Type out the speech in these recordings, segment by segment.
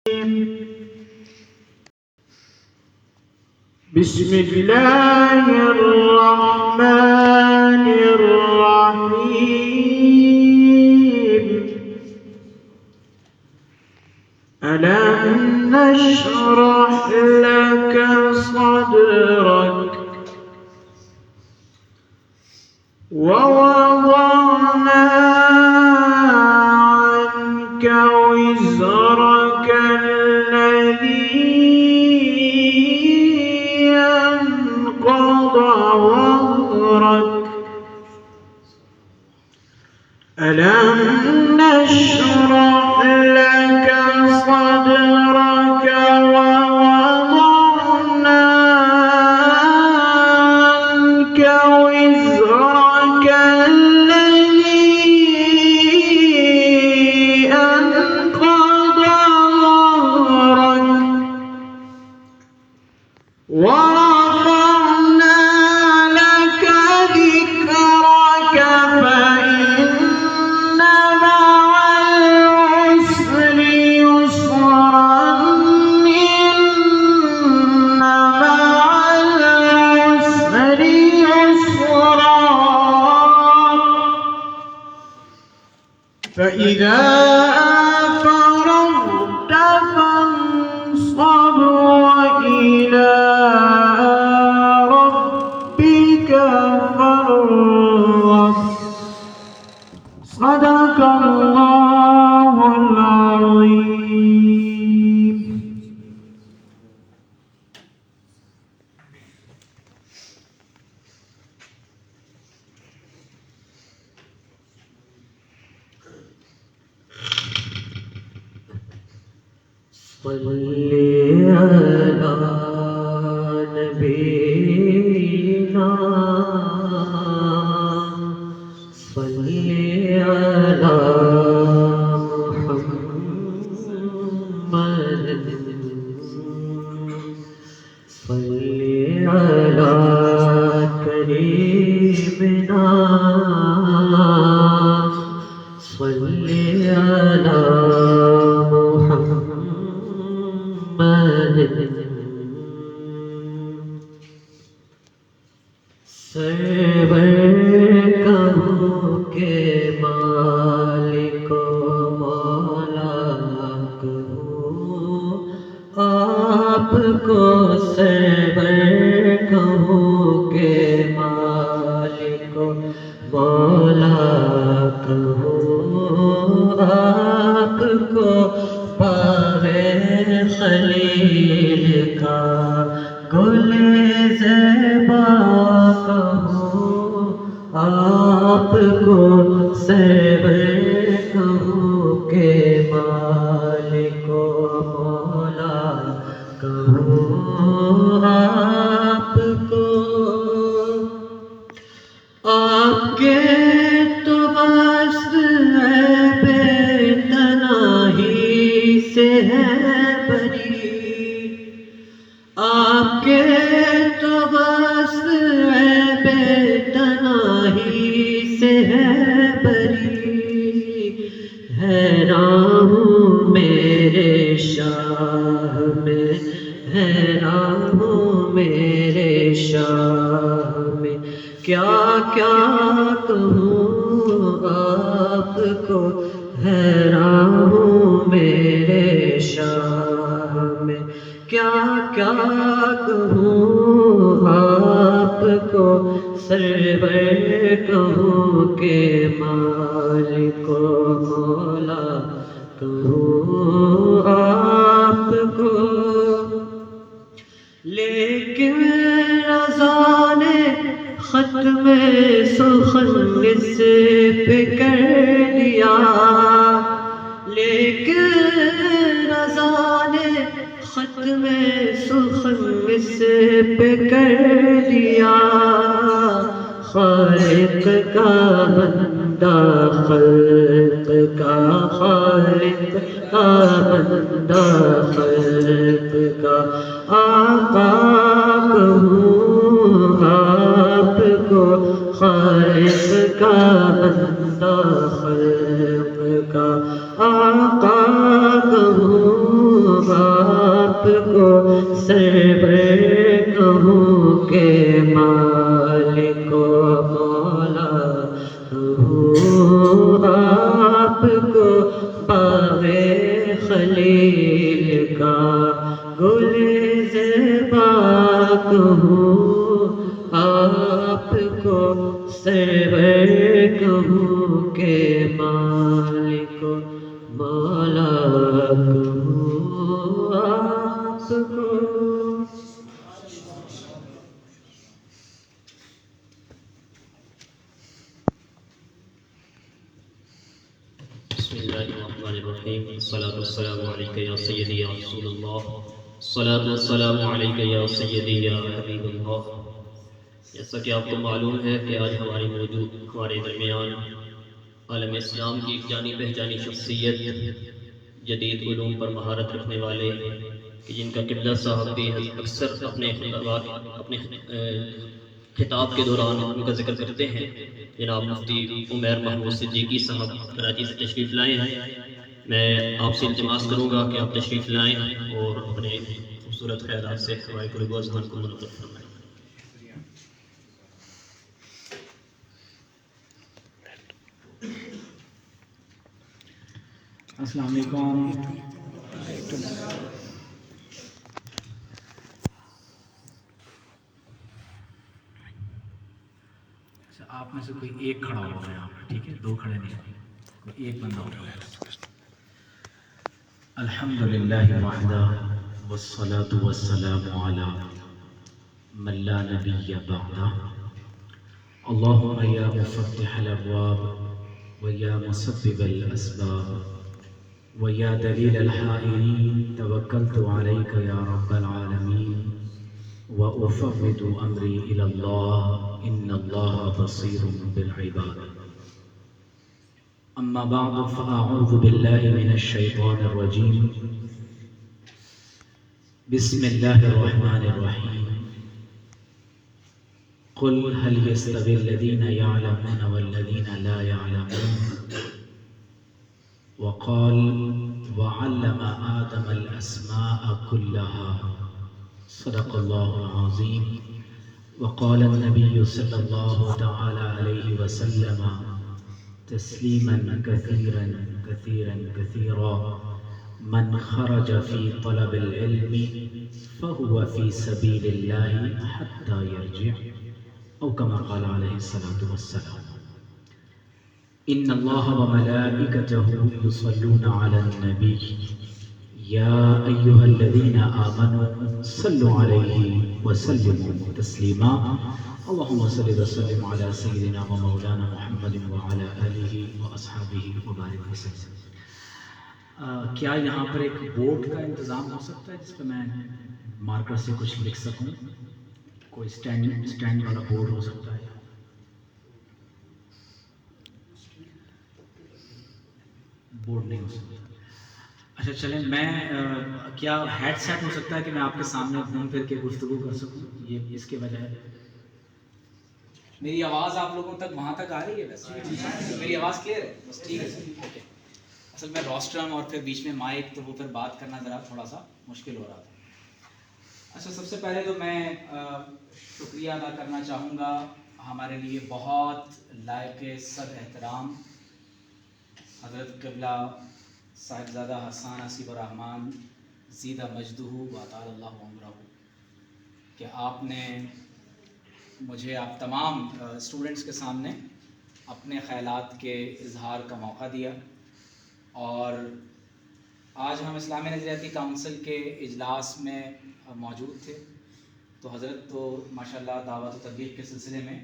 بسم الله الرحمن الرحيم ألم نشرح لك صدرك ووضعنا عنك وزرك الذي ينقض ظهرك ألم نشرح لك صدرك ووضعنا عنك وزرك الذي أنقض ظهرك ورفعنا لك ذكرك فإن مع العسر يسرا إن مع العسر يسرا فإذا فرغت فانصب وإلى ربك فارغب صدق الله العظيم. صلی علی نبینا صلی علی محمد صلی علی کریمنا صلی علی سرور کہوں کے مالک و مولا کہوں آپ کو سرور کہوں کے مالک و مولا کہوں آپ کو پاوے خلیل کا گل زیبا کہوں آپ کو سرور کہوں کہ مالک و مولا کہوں آپ کو آپ کے تو بس بے تنہی سے ہے بری آپ کے تو بس بے تنہی سے ہے بری حیران ہوں میرے شاہ میں حیران ہوں میرے شاہ میں کیا کیا کہوں آپ کو حیران ہوں میرے شاہ میں کیا کیا کہوں آپ کو سرور کہوں کہ مالک و مولا کہوں آپ کو لیکن رضا نے ختم سخن اس پہ کر دیا لیکن رضا نے ختم سخن اس پہ کر دیا خالق کا بندہ خلق کا خالق کا بندہ خلق کا آقا کہوں آپ کو خالق کا بندہ خلق کا آقا کہوں آپ کو سرور کہوں کہ مالک و مولا ہوں، آپ کو باغ خلیل کا گل زیبا کہوں، آپ کو سرور کہوں کہ مالک و مولا کہوں آپ کو۔ بسم اللہ الرحمن الرحیم، الصلاۃ والسلام علیک یا سیدی یا رسول اللہ، الصلاۃ والسلام علیک یا سیدی یا حبیب اللہ۔ جیسا کہ آپ کو معلوم ہے کہ آج ہمارے درمیان عالم اسلام کی ایک جانی پہچانی شخصیت، جدید علوم پر مہارت رکھنے والے، کہ جن کا قبلہ صاحب بھی اکثر اپنے خطاب کے دوران ان کا ذکر کرتے ہیں، جناب مفتی عمیر محمود صدیقی صاحب کراچی سے تشریف لائے ہیں۔ میں آپ سے التماس کروں گا کہ آپ تشریف لائیں اور اپنے خوبصورت خیالات سے ہمارے قلوب و اذہان کو منور فرمائیں۔ السلام علیکم۔ آپ میں سے کوئی ایک کھڑا ہوگا یہاں پر، ٹھیک ہے؟ دو کھڑے نہیں، کوئی ایک بندہ ہوگا۔ الحمد للہ وحدہ والصلاة والسلام علی من لا نبی بعدہ، اللہم یا مفتح الابواب ویا مسبب الاسباب ویا دلیل الحائرین، توکلت علیک یا رب العالمین وأفوض أمري إلى الله إن الله بصير بالعباد، أما بعد فأعوذ بالله من الشيطان الرجيم، بسم الله الرحمن الرحيم، قل هل يستوي الذين يعلمون والذين لا يعلمون، وقال وعلم آدم الأسماء كلها، صدق الله العظيم، وقال النبي صلى الله تعالى عليه وسلم تسليما كثيرا كثيرا كثيرا، من خرج في طلب العلم فهو في سبيل الله حتى يرجع، أو كما قال عليه الصلاة والسلام، إن الله وملائكته يصلون على النبي يا أيها الذين آمنوا صلوا عليه وسلموا تسليما، اللهم صل وسلم على سيدنا ومولانا محمد وعلى آله وأصحابه وبارك وسلم۔ کیا یہاں پر ایک بورڈ کا انتظام ہو سکتا ہے جس پہ میں مارکر سے کچھ لکھ سکوں؟ کوئی اسٹینڈ والا بورڈ ہو سکتا ہے؟ بورڈ نہیں ہو سکتا۔ اچھا چلیں، میں کیا ہیڈ سیٹ ہو سکتا ہے کہ میں آپ کے سامنے گھوم پھر کے گفتگو کر سکوں؟ یہ اس کے بجائے میری آواز آپ لوگوں تک وہاں تک آ رہی ہے؟ ویسے میری آواز کلیئر ہے؟ بس ٹھیک ہے سر، اوکے۔ اصل میں روسٹرم اور پھر بیچ میں مائک، تو وہ پھر بات کرنا ذرا تھوڑا سا مشکل ہو رہا تھا۔ اچھا، سب سے پہلے تو میں شکریہ ادا کرنا چاہوں گا ہمارے لیے بہت لائق صد احترام حضرت قبلہ صاحبزادہ حسان حسیب الرحمن زیدہ مجدہ و اطال اللہ عمرہ، کہ آپ نے مجھے، آپ تمام اسٹوڈنٹس کے سامنے اپنے خیالات کے اظہار کا موقع دیا۔ اور آج ہم اسلامی نظریاتی کونسل کے اجلاس میں موجود تھے، تو حضرت تو ماشاءاللہ دعوت و تبلیغ کے سلسلے میں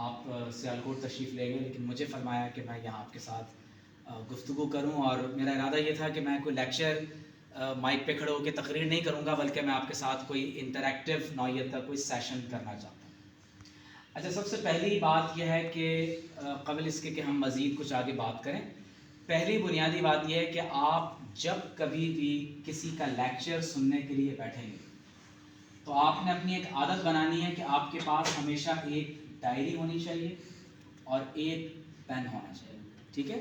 آپ سیالکوٹ تشریف لے گئے، لیکن مجھے فرمایا کہ میں یہاں آپ کے ساتھ گفتگو کروں، اور میرا ارادہ یہ تھا کہ میں کوئی لیکچر مائک پہ کھڑے ہو کے تقریر نہیں کروں گا، بلکہ میں آپ کے ساتھ کوئی انٹریکٹیو نوعیت کا کوئی سیشن کرنا چاہتا ہوں۔ اچھا، سب سے پہلی بات یہ ہے کہ قبل اس کے کہ ہم مزید کچھ آگے بات کریں، پہلی بنیادی بات یہ ہے کہ آپ جب کبھی بھی کسی کا لیکچر سننے کے لیے بیٹھیں گے تو آپ نے اپنی ایک عادت بنانی ہے کہ آپ کے پاس ہمیشہ ایک ڈائری ہونی چاہیے اور ایک پین ہونا چاہیے، ٹھیک ہے؟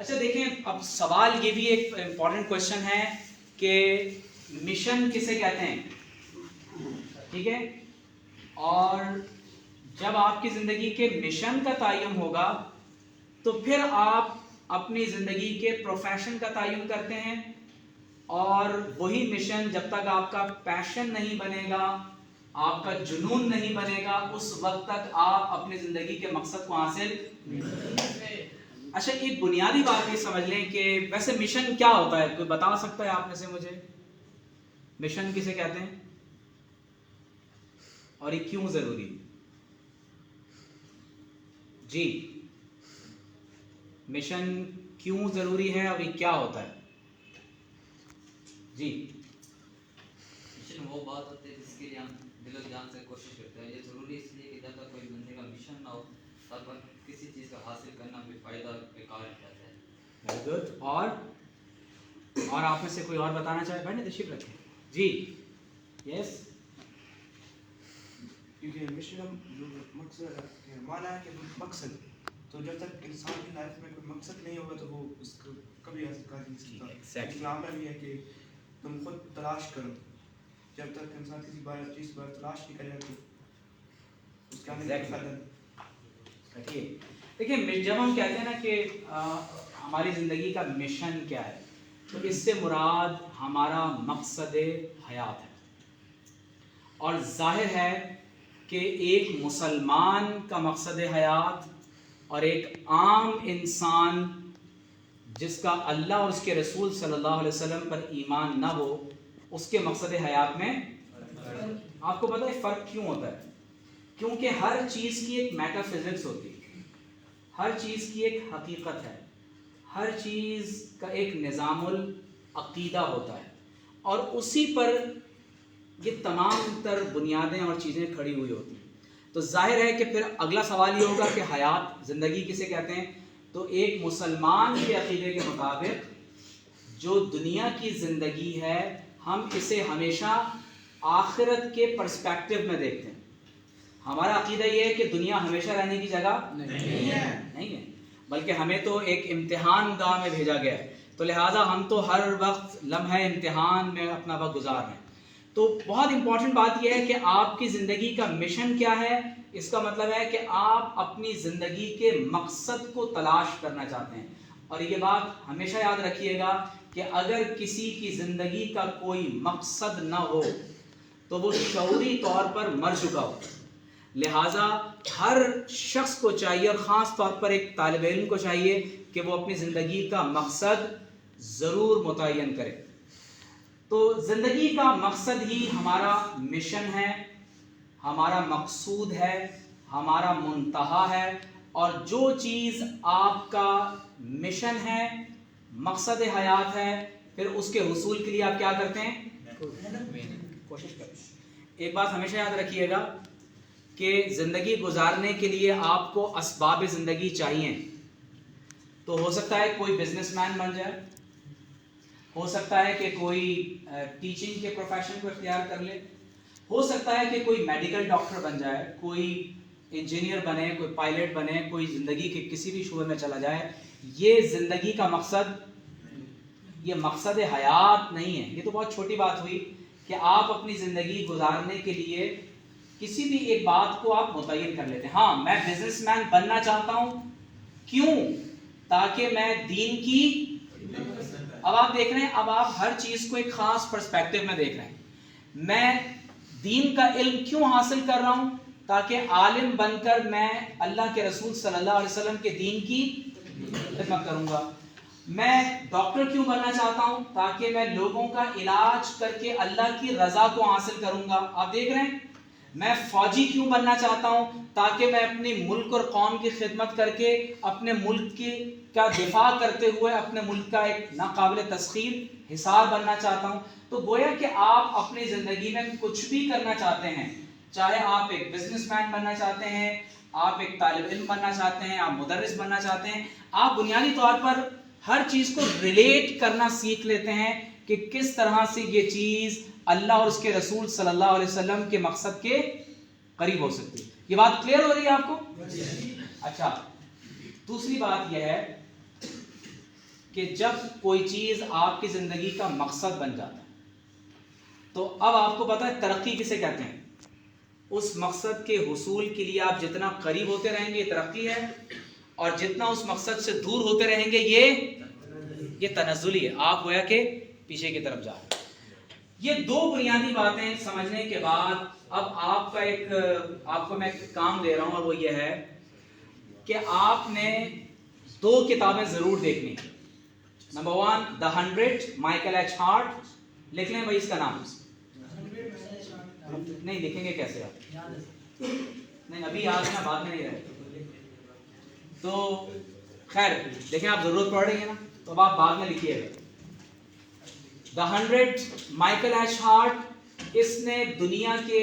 اچھا دیکھیں اب سوال یہ بھی ایک امپورٹنٹ کوشچن ہے کہ مشن کسے کہتے ہیں، ٹھیک ہے، اور جب آپ کی زندگی کے مشن کا تعین ہوگا تو پھر آپ اپنی زندگی کے پروفیشن کا تعین کرتے ہیں، اور وہی مشن جب تک آپ کا پیشن نہیں بنے گا، آپ کا جنون نہیں بنے گا، اس وقت تک آپ اپنی زندگی کے مقصد کو حاصل اچھا ایک بنیادی بات یہ سمجھ لیں کہ ویسے مشن کیا ہوتا ہے، کوئی بتا سکتا ہے آپ میں سے مجھے مشن کسے کہتے ہیں اور یہ کیوں ضروری؟ جی مشن کیوں ضروری ہے اور یہ کیا ہوتا ہے؟ جی مشن وہ بات ہوتی ہے جس کے لیے ہم دل و جان سے کوشش کرتے ہیں. یہ ضروری اس لیے کہ جب تک کوئی بندے کا مشن نہ ہو تب تک کسی چیز کا حاصل کرنا بے فائدہ بیکار ہو جاتا ہے. Very good. اور آپ میں سے کوئی اور بتانا چاہے؟ بھائی تشریف رکھیں. جی یس. کیونکہ مشن مقصد مانا ہے کہ مقصد، تو جب تک انسان کی لائف میں کوئی مقصد نہیں ہوگا تو وہ اس کو کبھی حاصل کر نہیں سکتا. اسلام میں بھی ہے کہ تم خود تلاش کرو، جب تک انسان کسی چیز پر تلاش نہیں کرے گا تو اس کا فائدہ نہیں. دیکھیے جب ہم کہتے ہیں نا کہ ہماری زندگی کا مشن کیا ہے تو اس سے مراد ہمارا مقصد حیات ہے. اور ظاہر ہے کہ ایک مسلمان کا مقصد حیات اور ایک عام انسان جس کا اللہ اور اس کے رسول صلی اللہ علیہ وسلم پر ایمان نہ ہو، اس کے مقصد حیات میں آپ کو پتہ ہے فرق کیوں ہوتا ہے؟ کیونکہ ہر چیز کی ایک میٹا فزکس ہوتی ہے، ہر چیز کی ایک حقیقت ہے، ہر چیز کا ایک نظام العقیدہ ہوتا ہے، اور اسی پر یہ تمام تر بنیادیں اور چیزیں کھڑی ہوئی ہوتی ہیں. تو ظاہر ہے کہ پھر اگلا سوال یہ ہوگا کہ حیات زندگی کسے کہتے ہیں؟ تو ایک مسلمان کے عقیدے کے مطابق جو دنیا کی زندگی ہے ہم اسے ہمیشہ آخرت کے پرسپیکٹیو میں دیکھتے ہیں. ہمارا عقیدہ یہ ہے کہ دنیا ہمیشہ رہنے کی جگہ نہیں ہے، بلکہ ہمیں تو ایک امتحان گاہ میں بھیجا گیا ہے، تو لہٰذا ہم تو ہر وقت لمحہ امتحان میں اپنا وقت گزار رہے ہیں. تو بہت امپورٹنٹ بات یہ ہے کہ آپ کی زندگی کا مشن کیا ہے. اس کا مطلب ہے کہ آپ اپنی زندگی کے مقصد کو تلاش کرنا چاہتے ہیں. اور یہ بات ہمیشہ یاد رکھیے گا کہ اگر کسی کی زندگی کا کوئی مقصد نہ ہو تو وہ شعوری طور پر مر چکا ہو. لہٰذا ہر شخص کو چاہیے، اور خاص طور پر ایک طالب علم کو چاہیے کہ وہ اپنی زندگی کا مقصد ضرور متعین کرے. تو زندگی کا مقصد ہی ہمارا مشن ہے، ہمارا مقصود ہے، ہمارا منتہا ہے. اور جو چیز آپ کا مشن ہے، مقصد حیات ہے، پھر اس کے حصول کے لیے آپ کیا کرتے ہیں؟ کوشش کرتے ہیں. ایک بات ہمیشہ یاد رکھیے گا کہ زندگی گزارنے کے لیے آپ کو اسباب زندگی چاہیے. تو ہو سکتا ہے کوئی بزنس مین بن جائے، ہو سکتا ہے کہ کوئی ٹیچنگ کے پروفیشن کو اختیار کر لے، ہو سکتا ہے کہ کوئی میڈیکل ڈاکٹر بن جائے، کوئی انجینئر بنے، کوئی پائلٹ بنے، کوئی زندگی کے کسی بھی شعبے میں چلا جائے. یہ زندگی کا مقصد، یہ مقصد حیات نہیں ہے. یہ تو بہت چھوٹی بات ہوئی کہ آپ اپنی زندگی گزارنے کے لیے کسی بھی ایک بات کو آپ متعین کر لیتے ہیں. ہاں میں بزنس مین بننا چاہتا ہوں، کیوں؟ تاکہ میں دین کی، اب آپ دیکھ رہے ہیں، اب آپ ہر چیز کو ایک خاص پرسپیکٹیو میں دیکھ رہے ہیں. میں دین کا علم کیوں حاصل کر رہا ہوں؟ تاکہ عالم بن کر میں اللہ کے رسول صلی اللہ علیہ وسلم کے دین کی خدمت کروں گا. میں ڈاکٹر کیوں بننا چاہتا ہوں؟ تاکہ میں لوگوں کا علاج کر کے اللہ کی رضا کو حاصل کروں گا. آپ دیکھ رہے ہیں. میں فوجی کیوں بننا چاہتا ہوں؟ تاکہ میں اپنی ملک اور قوم کی خدمت کر کے اپنے ملک کی کا دفاع کرتے ہوئے اپنے ملک کا ایک ناقابل تسخیر حصار بننا چاہتا ہوں. تو گویا کہ آپ اپنی زندگی میں کچھ بھی کرنا چاہتے ہیں، چاہے آپ ایک بزنس مین بننا چاہتے ہیں، آپ ایک طالب علم بننا چاہتے ہیں، آپ مدرس بننا چاہتے ہیں، آپ بنیادی طور پر ہر چیز کو ریلیٹ کرنا سیکھ لیتے ہیں کہ کس طرح سے یہ چیز اللہ اور اس کے رسول صلی اللہ علیہ وسلم کے مقصد کے قریب ہو سکتی ہے. یہ بات کلیئر ہو رہی ہے آپ کو؟ اچھا دوسری بات یہ ہے کہ جب کوئی چیز آپ کی زندگی کا مقصد بن جاتا ہے تو اب آپ کو پتہ ہے ترقی کسے کہتے ہیں. اس مقصد کے حصول کے لیے آپ جتنا قریب ہوتے رہیں گے یہ ترقی ہے، اور جتنا اس مقصد سے دور ہوتے رہیں گے یہ تنزلی ہے، آپ گویا کہ پیچھے کی طرف جا رہے ہیں. یہ دو بنیادی باتیں سمجھنے کے بعد اب آپ کو میں ایک کام دے رہا ہوں، اور وہ یہ ہے کہ آپ نے 2 کتابیں ضرور دیکھنی. نمبر 1 دا 100 مائیکل ایچ ہارٹ، لکھ لیں بھائی اس کا نام. نہیں لکھیں گے کیسے آپ؟ نہیں ابھی یاد ہے نا، بعد میں نہیں رہے تو خیر دیکھیں آپ ضرورت پڑ رہی ہے نا تو اب آپ بعد میں لکھیے گا. دا 100 مائیکل ایچ ہارٹ، اس نے دنیا کے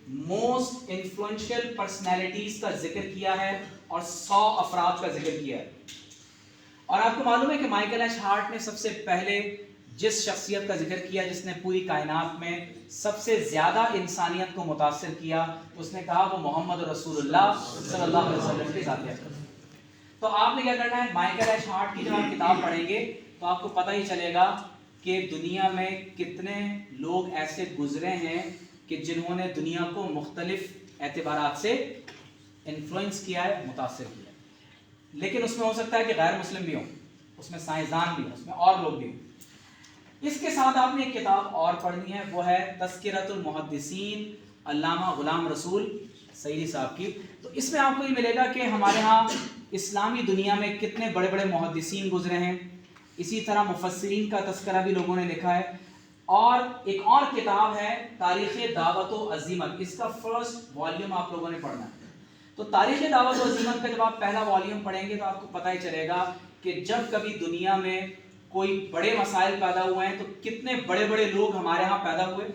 موسٹ انفلوئنشل پرسنالٹیز کا ذکر کیا ہے اور 100 افراد کا ذکر کیا ہے. اور آپ کو معلوم ہے کہ مائیکل ایچ ہارٹ نے سب سے پہلے جس شخصیت کا ذکر کیا جس نے پوری کائنات میں سب سے زیادہ انسانیت کو متاثر کیا، اس نے کہا وہ محمد رسول اللہ صلی اللہ علیہ وسلم کی ذاتیت. تو آپ نے کیا کرنا ہے، مائیکل ایچ ہارٹ کی جب آپ کتاب پڑھیں گے تو آپ کو پتہ ہی چلے گا کہ دنیا میں کتنے لوگ ایسے گزرے ہیں کہ جنہوں نے دنیا کو مختلف اعتبارات سے انفلوئنس کیا ہے، متاثر کیا ہے. لیکن اس میں ہو سکتا ہے کہ غیر مسلم بھی ہوں، اس میں سائنسدان بھی ہوں، اس میں اور لوگ بھی ہوں. اس کے ساتھ آپ نے ایک کتاب اور پڑھنی ہے، وہ ہے تذکرۃ المحدثین علامہ غلام رسول سعیدی صاحب کی. تو اس میں آپ کو یہ ملے گا کہ ہمارے ہاں اسلامی دنیا میں کتنے بڑے بڑے محدثین گزرے ہیں، اسی طرح مفسرین کا تذکرہ بھی لوگوں نے لکھا ہے. اور ایک اور کتاب ہے تاریخ دعوت و عزیمت، اس کا فرسٹ والیوم آپ لوگوں نے پڑھنا ہے. تو تاریخ دعوت و عزیمت کا جب آپ پہلا والیوم پڑھیں گے تو آپ کو پتہ ہی چلے گا کہ جب کبھی دنیا میں کوئی بڑے مسائل پیدا ہوئے ہیں تو کتنے بڑے بڑے لوگ ہمارے ہاں پیدا ہوئے،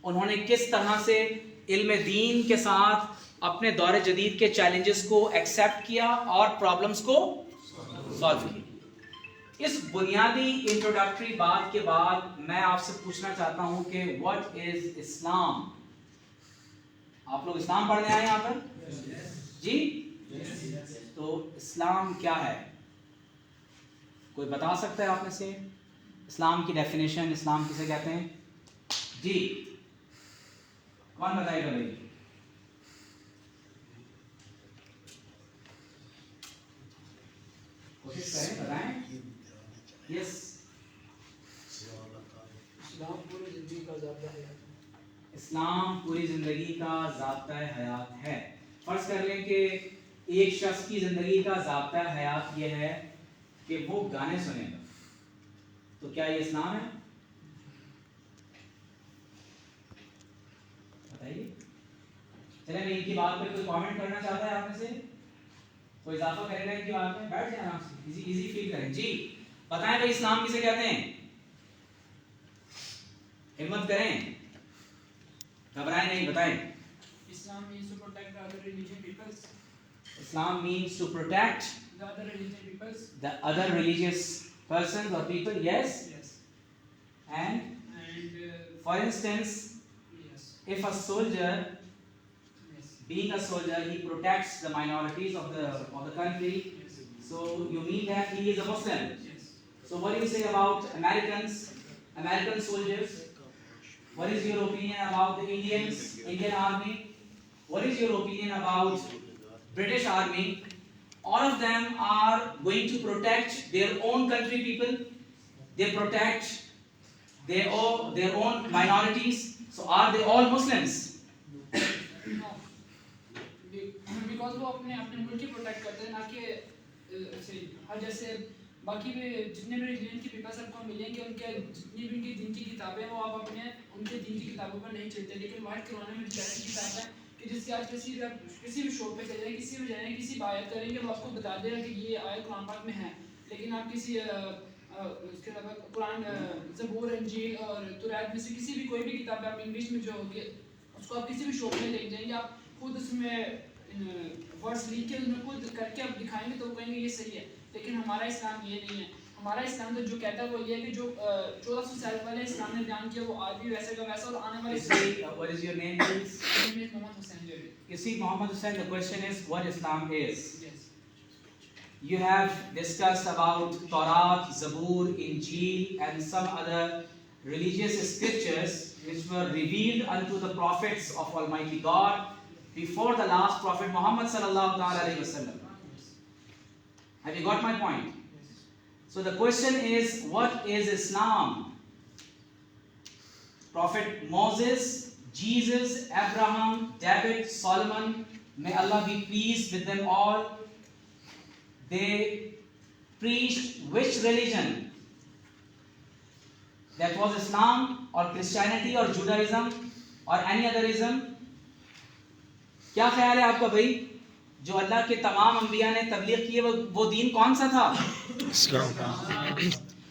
انہوں نے کس طرح سے علم دین کے ساتھ اپنے دور جدید کے چیلنجز کو ایکسیپٹ کیا اور پرابلمز کو سالو کیا. اس بنیادی انٹروڈکٹری بات کے بعد میں آپ سے پوچھنا چاہتا ہوں کہ واٹ از اسلام. آپ لوگ اسلام پڑھنے آئے یہاں پر جی؟ تو اسلام کیا ہے؟ کوئی بتا سکتا ہے آپ میں سے اسلام کی ڈیفینیشن، اسلام کسے کہتے ہیں جی؟ کون بتائے گا بھائی؟ کوشش کریں بتائیں. یس، اسلام پوری زندگی کا ضابطہ حیات ہے. اسلام پوری زندگی کا ضابطہ حیات ہے. فرض کر لیں کہ ایک شخص کی زندگی کا ضابطہ حیات یہ ہے کہ وہ گانے سنے گا، تو کیا یہ اسلام ہے؟ بتائیے. چلے میں ان کی بات پہ کوئی کامنٹ کرنا چاہتا ہے آپ میں سے؟ کوئی اضافہ کرے گا ان کی بات میں؟ بیٹھ جائیں آرام سے، ایزی فیل کریں. جی بتائیں بھائی اسلام کسے کہتے ہیں؟ ہمت کریں، گھبرائیں نہیں، بتائیں. Islam means to protect the other religion peoples. Islam means to protect The other religion peoples. the other religious persons or people. Yes. Yes. And for instance, Yes. if a soldier, Yes. being a soldier, he protects the minorities of the country. Yes. So you mean that he is a Muslim. Yes. So what do you say about American soldiers? What is your opinion about the Indian Army? What is your opinion about British Army? All of them are going to protect their own country people. They protect their own minorities. So are they all Muslims? No. Because وہ اپنے ملک کی protect کرتے ہیں، نہ کہ ہر جیسے باقی بھی جتنے بھی ریلیجن کی پیپلس آپ کو ملیں گے، ان کے جتنی بھی ان کی دین کی کتابیں وہ آپ اپنے ان کے دین کی کتابوں پر نہیں چلتے. لیکن وائٹ قرآن میں ایسی کتاب ہے کہ جس سے آپ کسی بھی شو پہ چلے جائیں، کسی بھی جائیں، کسی بھی آیت کریں گے وہ آپ کو بتا دے گا کہ یہ آیت قرآن پاک میں ہے. لیکن آپ کسی اس کے علاوہ قرآن، زبور، انجیل اور توریت میں سے کسی بھی کوئی بھی کتاب آپ انگلش میں جو ہوگی اس کو آپ کسی بھی شو میں لے جائیں گے، آپ خود اس میں ورڈس لکھ کے اس میں خود کر کے آپ دکھائیں گے تو وہ کہیں گے یہ صحیح ہے. لیکن ہمارا اسلام یہ نہیں ہے. ہمارا اسلام تو جو کہتا ہے وہ یہ ہے کہ جو 1400 سال پہلے اسلام نے بیان کیا وہ آج بھی ویسے کا ویسا، اور آنے والے What is your name, please? Muhammad Hussain. You see, Muhammad Hussain, the question is what Islam is. Yes. you have discussed about Torah, Zabur, Injil and some other religious scriptures which were revealed unto the prophets of Almighty God before the last prophet Muhammad sallallahu alaihi wasallam. Have you got my point? So the question is, what is Islam? Prophet Moses, Jesus, Abraham, David, Solomon, may Allah be pleased with them all, they preached which religion? That was Islam or Christianity or Judaism or any other ism? کیا خیال ہے آپ کا بھائی؟ جو اللہ کے تمام انبیاء نے تبلیغ کی ہے وہ دین کون سا تھا؟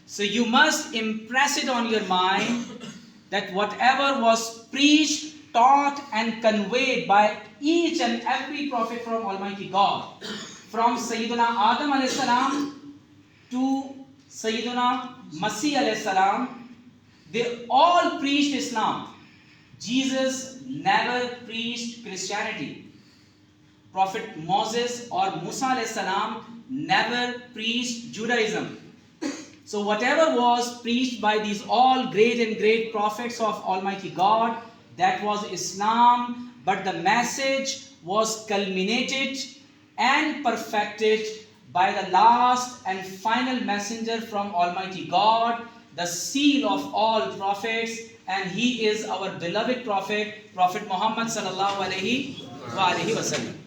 So you must impress it on your mind that whatever was preached, taught and conveyed by each and every prophet from Almighty God, from Sayyidina Adam alayhi salam to Sayyidina Masih alayhi salam, they all preached Islam. Jesus never preached Christianity. Prophet Moses or Musa alayhi salam never preached Judaism. So whatever was preached by these all great and great prophets of Almighty God, that was Islam, but the message was culminated and perfected by the last and final messenger from Almighty God, the seal of all prophets, and he is our beloved prophet, Prophet Muhammad sallallahu alaihi wasallam.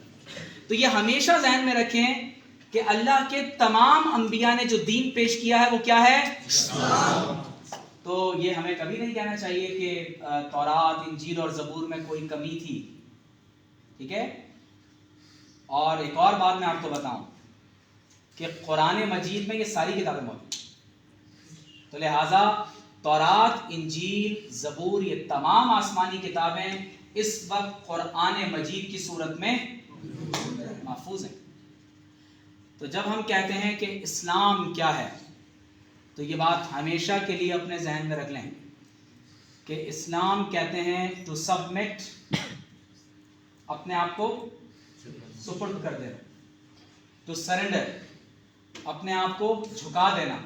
تو یہ ہمیشہ ذہن میں رکھیں کہ اللہ کے تمام انبیاء نے جو دین پیش کیا ہے وہ کیا ہے؟ اسلام. تو یہ ہمیں کبھی نہیں کہنا چاہیے کہ تورات، انجیل اور زبور میں کوئی کمی تھی. ٹھیک ہے. اور ایک اور بات میں آپ کو بتاؤں کہ قرآن مجید میں یہ ساری کتابیں موجود ہیں. تو لہٰذا تورات، انجیل، زبور، یہ تمام آسمانی کتابیں اس وقت قرآن مجید کی صورت میں محفوظ ہیں. تو جب ہم کہتے ہیں کہ اسلام کیا ہے تو یہ بات ہمیشہ کے لیے اپنے ذہن میں رکھ لیں کہ اسلام کہتے ہیں ٹو سبمٹ، اپنے آپ کو سپرد کر دینا، ٹو سرنڈر، اپنے آپ کو جھکا دینا.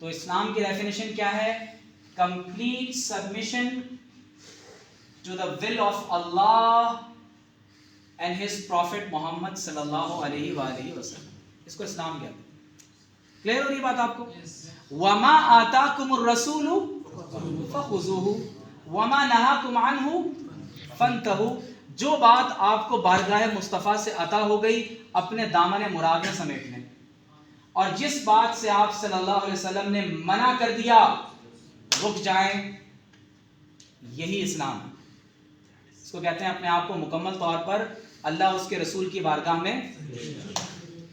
تو اسلام کی ڈیفینیشن کیا ہے؟ Complete submission to the will of Allah and his prophet Muhammad صلی اللہ علیہ وآلہ وسلم. اس کو اسلام کہتے ہیں. کلیئر ہو رہی بات آپ کو؟ وما آتاکم الرسول فخذوہ وما نہاکم عنہ فانتہوا. جو بات آپ کو بارگاہ مصطفیٰ سے عطا ہو گئی اپنے دامن مراد میں سمیٹ لیں، اور جس بات سے آپ صلی اللہ علیہ وسلم نے منع کر دیا رک جائیں. یہی اسلام ہے. اس کو کہتے ہیں اپنے آپ کو مکمل طور پر اللہ اس کے رسول کی بارگاہ میں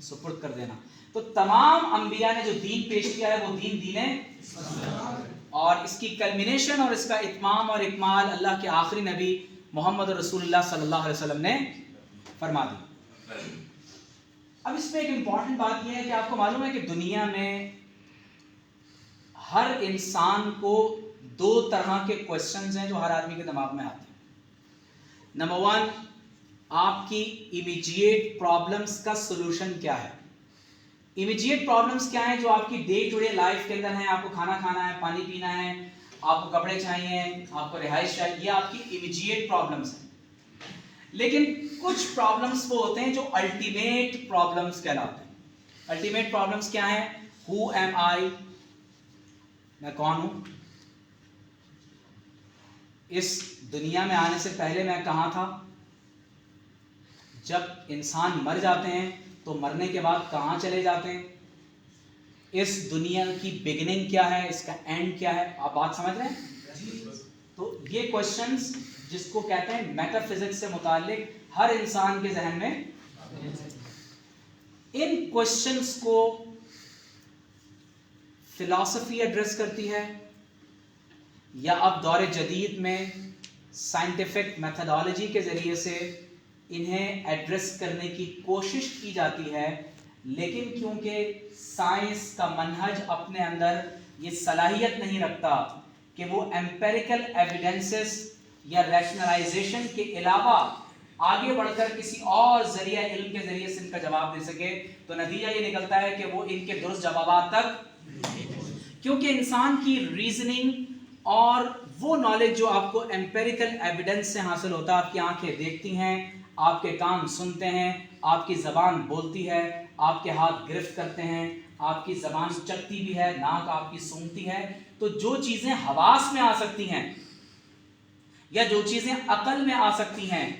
سپرد کر دینا. تو تمام انبیاء نے جو دین پیش کیا ہے وہ دین ہے، اور اس کی کلمینیشن اور اس کا اتمام اور اکمال اللہ کے آخری نبی محمد رسول اللہ صلی اللہ علیہ وسلم نے فرما دی. اب اس میں ایک امپورٹنٹ بات یہ ہے کہ آپ کو معلوم ہے کہ دنیا میں ہر انسان کو دو طرح کے کوشچنز ہیں جو ہر آدمی کے دماغ میں آتے ہیں. نمبر 1، آپ کی امیجیٹ پرابلمز کا سولوشن کیا ہے؟ امیجیٹ پرابلمز کیا ہیں جو آپ کی ڈے ٹو ڈے لائف کے اندر ہیں؟ آپ کو کھانا کھانا ہے، پانی پینا ہے، آپ کو کپڑے چاہیے، آپ کو رہائش چاہیے. یہ آپ کی امیجیٹ پرابلمز ہیں. لیکن کچھ پرابلمز وہ ہوتے ہیں جو الٹیمیٹ پرابلمز کہلاتے ہیں. الٹیمیٹ پرابلمز کیا ہیں؟ ہو ایم آئی، میں کون ہوں؟ اس دنیا میں آنے سے پہلے میں کہاں تھا؟ جب انسان مر جاتے ہیں تو مرنے کے بعد کہاں چلے جاتے ہیں؟ اس دنیا کی بگننگ کیا ہے، اس کا اینڈ کیا ہے؟ آپ بات سمجھ رہے ہیں؟ تو یہ کوشچنز جس کو کہتے ہیں میٹا فزکس سے متعلق ہر انسان کے ذہن میں. ان کوشچنز کو فلسفی ایڈریس کرتی ہے یا اب دور جدید میں سائنٹیفک میتھڈالوجی کے ذریعے سے انہیں ایڈریس کرنے کی کوشش کی جاتی ہے. لیکن کیونکہ سائنس کا منہج اپنے اندر یہ صلاحیت نہیں رکھتا کہ وہ ایمپیریکل ایویڈنسز یا ریشنلائزیشن کے علاوہ آگے بڑھ کر کسی اور ذریعہ علم کے ذریعے سے ان کا جواب دے سکے، تو نتیجہ یہ نکلتا ہے کہ وہ ان کے درست جوابات تک، کیونکہ انسان کی ریزننگ اور وہ نالج جو آپ کو ایمپیریکل ایویڈنس سے حاصل ہوتا ہے، آپ کی آنکھیں دیکھتی ہیں، آپ کے کان سنتے ہیں، آپ کی زبان بولتی ہے، آپ کے ہاتھ گرفت کرتے ہیں، آپ کی زبان چکتی بھی ہے، ناک آپ کی سونگتی ہے، تو جو چیزیں حواس میں آ سکتی ہیں یا جو چیزیں عقل میں آ سکتی ہیں،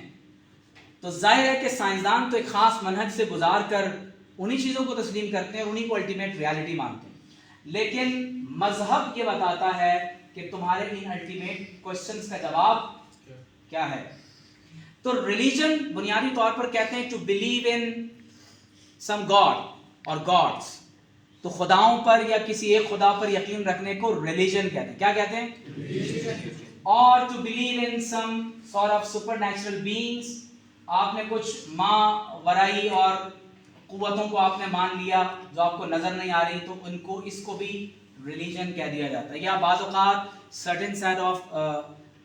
تو ظاہر ہے کہ سائنسدان تو ایک خاص منہج سے گزار کر انہی چیزوں کو تسلیم کرتے ہیں اور انہی کو الٹیمیٹ ریالٹی مانتے ہیں، لیکن مذہب یہ بتاتا ہے کہ تمہارے ان الٹیمیٹ کوسچنز کا جواب کیا ہے۔ تو ریلیجن بنیادی طور پر کہتے ہیں to believe in some god اور گاڈس، تو خداؤں پر یا کسی ایک خدا پر یقین رکھنے کو ریلیجن کہتے ہیں۔ کیا کہتے ہیں؟ اور to believe in some sort of supernatural beings, آپ نے کچھ ماں ورائی اور قوتوں کو آپ نے مان لیا جو آپ کو نظر نہیں آ رہی، تو ان کو اس کو بھی ریلیجن کہہ دیا جاتا ہے۔ یا بعض اوقات سرٹن سیٹ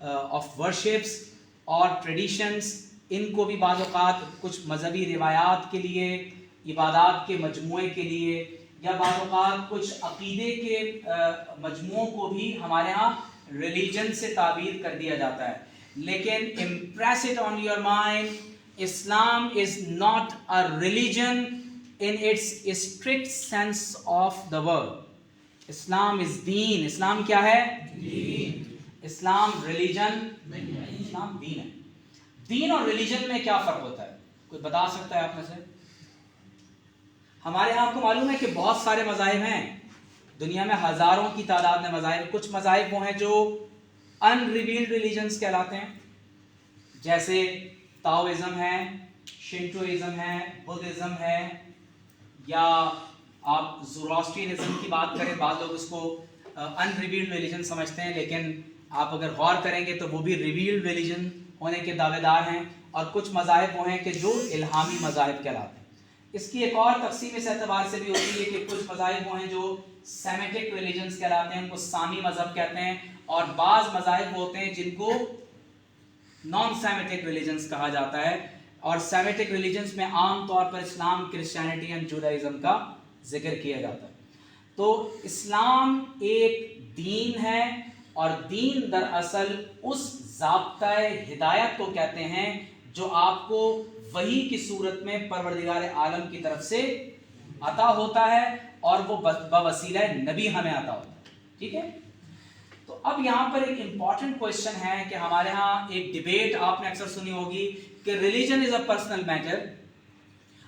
آف ورشپس اور ٹریڈیشنز، ان کو بھی بعض اوقات کچھ مذہبی روایات کے لیے، عبادات کے مجموعے کے لیے، یا بعض اوقات کچھ عقیدے کے مجموعوں کو بھی ہمارے ہاں ریلیجن سے تعبیر کر دیا جاتا ہے۔ لیکن impress it on your mind, Islam is not a religion in its strict sense of the word. Islam is دین۔ اسلام کیا ہے؟ دین۔ اسلام ریلیجن نہیں ہے، اسلام دین ہے۔ دین اور ریلیجن میں کیا فرق ہوتا ہے؟ کوئی بتا سکتا ہے آپ میں سے؟ ہمارے یہاں آپ کو معلوم ہے کہ بہت سارے مذاہب ہیں، دنیا میں ہزاروں کی تعداد میں مذاہب، کچھ مذاہب وہ ہیں جو ان ریویلڈ ریلیجنز کہلاتے ہیں، جیسے تاؤازم ہے، شنٹوازم ہے، بدھزم ہے، یا آپ زوراسٹرینزم کی بات کریں، بعض لوگ اس کو ان ریویلڈ ریلیجن سمجھتے ہیں، لیکن آپ اگر غور کریں گے تو وہ بھی ریویلڈ ریلیجن ہونے کے دعوے دار ہیں، اور کچھ مذاہب وہ ہیں کہ جو الہامی مذاہب کہلاتے ہیں۔ اس کی ایک اور تقسیم اس اعتبار سے بھی ہوتی ہے کہ کچھ مذاہب وہ ہیں جو سیمیٹک ریلیجنز کہلاتے ہیں، ان کو سامی مذہب کہتے ہیں، اور بعض مذاہب ہوتے ہیں جن کو نان سیمیٹک ریلیجنز کہا جاتا ہے، اور سیمیٹک ریلیجنز میں عام طور پر اسلام، کرسچینٹی اینڈ جوڈائزم کا ذکر کیا جاتا ہے۔ تو اسلام ایک دین ہے، اور دین دراصل اس ضابطۂ ہدایت کو کہتے ہیں جو آپ کو وحی کی صورت میں پروردگار عالم کی طرف سے عطا ہوتا ہے، اور وہ بوسیلہ نبی ہمیں عطا ہوتا ہے۔ ٹھیک ہے؟ تو اب یہاں پر ایک امپورٹنٹ کویشچن ہے کہ ہمارے ہاں ایک ڈیبیٹ آپ نے اکثر سنی ہوگی کہ religion is a personal matter,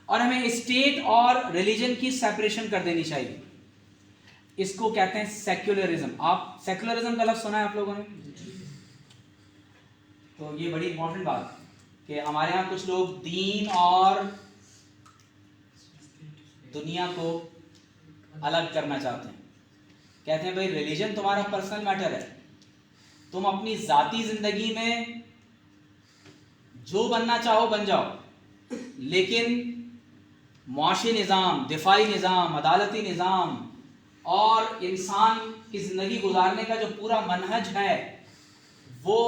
اور ہمیں اسٹیٹ اور ریلیجن کی سیپریشن کر دینی چاہیے۔ اس کو کہتے ہیں سیکولرزم۔ آپ سیکولرزم کا لفظ سنا ہے آپ لوگوں نے؟ تو یہ بڑی امپورٹنٹ بات ہے کہ ہمارے ہاں کچھ لوگ دین اور دنیا کو الگ کرنا چاہتے ہیں، کہتے ہیں بھائی ریلیجن تمہارا پرسنل میٹر ہے، تم اپنی ذاتی زندگی میں جو بننا چاہو بن جاؤ، لیکن معاشی نظام، دفاعی نظام، عدالتی نظام اور انسان کی زندگی گزارنے کا جو پورا منہج ہے وہ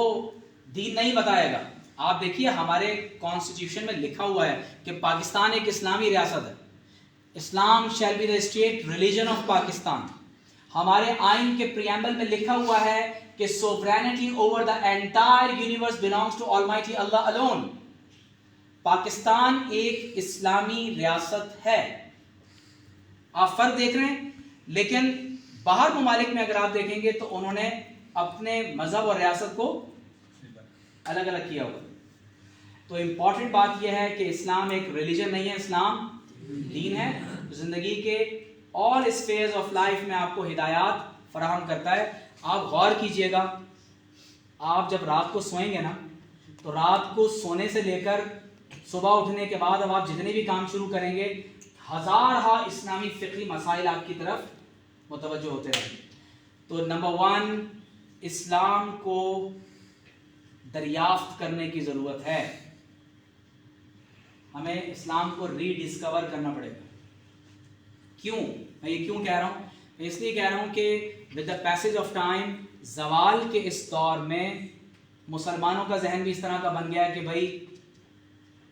دین نہیں بتائے گا۔ آپ دیکھیے ہمارے کانسٹیٹیوشن میں لکھا ہوا ہے کہ پاکستان ایک اسلامی ریاست ہے، Islam shall be the state religion of Pakistan. ہمارے آئین کے پریامبل میں لکھا ہوا ہے کہ sovereignty over the entire universe belongs to almighty Allah alone. Pakistan ایک اسلامی ریاست ہے۔ آپ فرق دیکھ رہے ہیں، لیکن باہر ممالک میں اگر آپ دیکھیں گے تو انہوں نے اپنے مذہب اور ریاست کو الگ الگ کیا ہوا۔ تو امپورٹنٹ بات یہ ہے کہ اسلام ایک ریلیجن نہیں ہے، اسلام دین ہے، زندگی کے آل اسپیئرز آف لائف میں آپ کو ہدایات فراہم کرتا ہے۔ آپ غور کیجئے گا، آپ جب رات کو سوئیں گے نا، تو رات کو سونے سے لے کر صبح اٹھنے کے بعد اب آپ جتنے بھی کام شروع کریں گے، ہزارہ اسلامی فقہی مسائل آپ کی طرف متوجہ ہوتے رہیں گے۔ تو نمبر 1، اسلام کو دریافت کرنے کی ضرورت ہے، ہمیں اسلام کو ری ڈسکور کرنا پڑے گا۔ کیوں؟ میں یہ کیوں کہہ رہا ہوں؟ میں اس لیے کہہ رہا ہوں کہ with the passage of time, زوال کے اس دور میں مسلمانوں کا ذہن بھی اس طرح کا بن گیا ہے کہ بھائی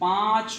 5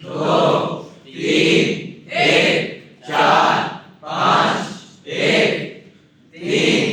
2 3 1 4 5 1 3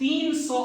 300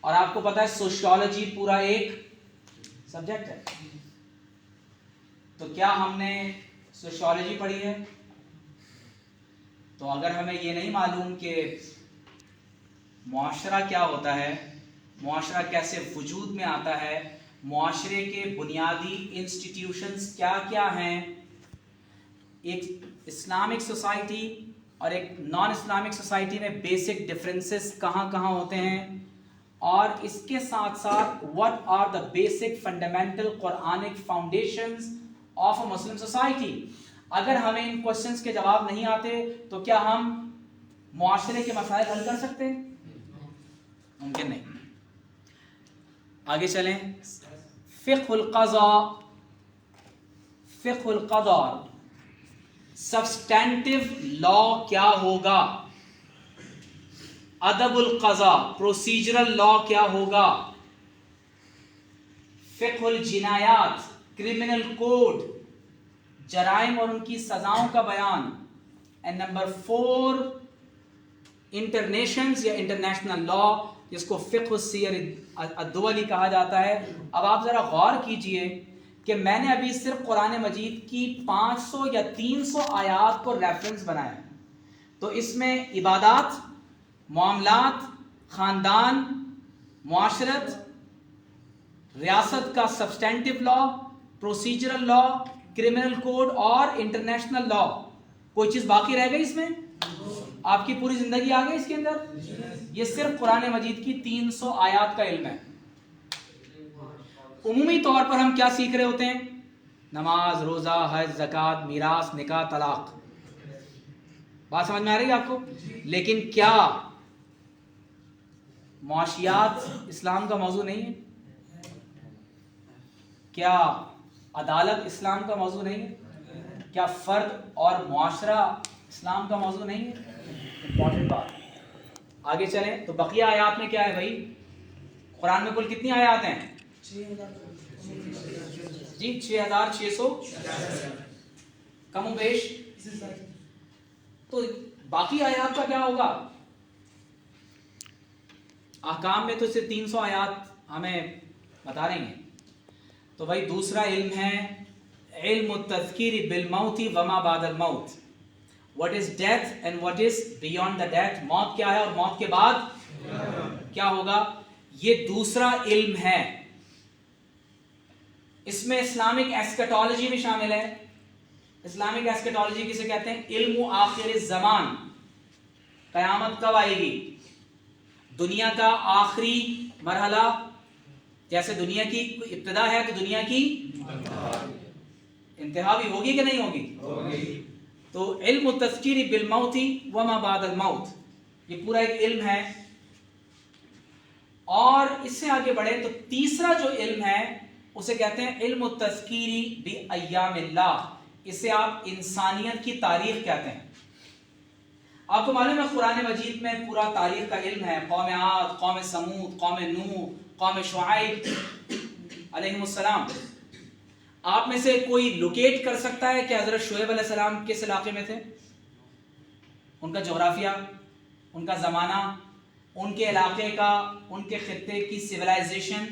اور آپ کو پتا ہے سوشیولوجی پورا ایک سبجیکٹ ہے. تو کیا ہم نے سوشیولوجی پڑھی ہے؟ تو اگر ہمیں یہ نہیں معلوم کہ معاشرہ کیا ہوتا ہے، معاشرہ کیسے وجود میں آتا ہے، معاشرے کے بنیادی انسٹیٹیوشنز کیا کیا ہیں، ایک اسلامک سوسائٹی اور ایک نان اسلامک سوسائٹی میں بیسک ڈفرینسز کہاں کہاں ہوتے ہیں، اور اس کے ساتھ ساتھ what are the basic fundamental Quranic foundations of a Muslim society. اگر ہمیں ان کوشچنز کے جواب نہیں آتے تو کیا ہم معاشرے کے مسائل حل کر سکتے ہیں؟ ممکن نہیں. آگے چلیں. فقہ القضاء، فقہ القضاء سبسٹینٹیو لا کیا ہوگا؟ ادب القضاء پروسیجرل لا کیا ہوگا؟ فقہ الجنایات کرمنل کوڈ جرائم اور ان کی سزاؤں کا بیان. اینڈ نمبر 4 انٹرنیشنز یا انٹرنیشنل لا جس کو فقہ السیر الدولی کہا جاتا ہے. اب آپ ذرا غور کیجئے کہ میں نے ابھی صرف قرآن مجید کی 500 یا 300 آیات کو ریفرنس بنایا، تو اس میں عبادات، معاملات، خاندان، معاشرت، ریاست کا سبسٹینٹیو لا، پروسیجرل لا، کرمنل کوڈ اور انٹرنیشنل لا. کوئی چیز باقی رہ گئی اس میں؟ آپ کی پوری زندگی آ گئی اس کے اندر. یہ صرف قرآن مجید کی 300 آیات کا علم ہے. عمومی طور پر ہم کیا سیکھ رہے ہوتے ہیں؟ نماز، روزہ، حج، زکوٰۃ، میراث، نکاح، طلاق. بات سمجھ میں آ رہی ہے آپ کو؟ لیکن کیا معاشیات اسلام کا موضوع نہیں ہے؟ کیا عدالت اسلام کا موضوع نہیں ہے؟ کیا فرد اور معاشرہ اسلام کا موضوع نہیں ہے؟ امپورٹنٹ بات. آگے چلیں. تو بقیہ آیات میں کیا ہے بھائی؟ قرآن میں کل کتنی آیات ہیں؟ جی 6600 کم و بیش. تو باقی آیات کا کیا ہوگا؟ احکام میں تو صرف 300 آیات ہمیں بتا رہے ہیں. تو بھائی دوسرا علم ہے علم التذکیر بالموت وما بعد الموت. What is death and what is beyond the death. موت کیا ہے اور موت کے بعد کیا ہوگا؟ یہ دوسرا علم ہے. اس میں اسلامک ایسکیٹالوجی بھی شامل ہے. اسلامک ایسکیٹالوجی کسے کہتے ہیں؟ علم آخر الزمان. قیامت کب آئے گی؟ دنیا کا آخری مرحلہ، جیسے دنیا کی ابتدا ہے تو دنیا کی انتہا بھی ہوگی کہ نہیں ہوگی؟ تو علم التذکیر بالموت وما بعد الموت یہ پورا ایک علم ہے. اور اس سے آگے بڑھے تو تیسرا جو علم ہے اسے کہتے ہیں علم التذکیر بایام اللہ. اسے آپ انسانیت کی تاریخ کہتے ہیں. آپ کو معلوم ہے قرآن مجید میں پورا تاریخ کا علم ہے. قوم عاد، قوم سمود، قوم نوح، قوم شعیب علیہم السلام. آپ میں سے کوئی لوکیٹ کر سکتا ہے کہ حضرت شعیب علیہ السلام کس علاقے میں تھے؟ ان کا جغرافیہ، ان کا زمانہ، ان کے علاقے کا، ان کے خطے کی سویلائزیشن.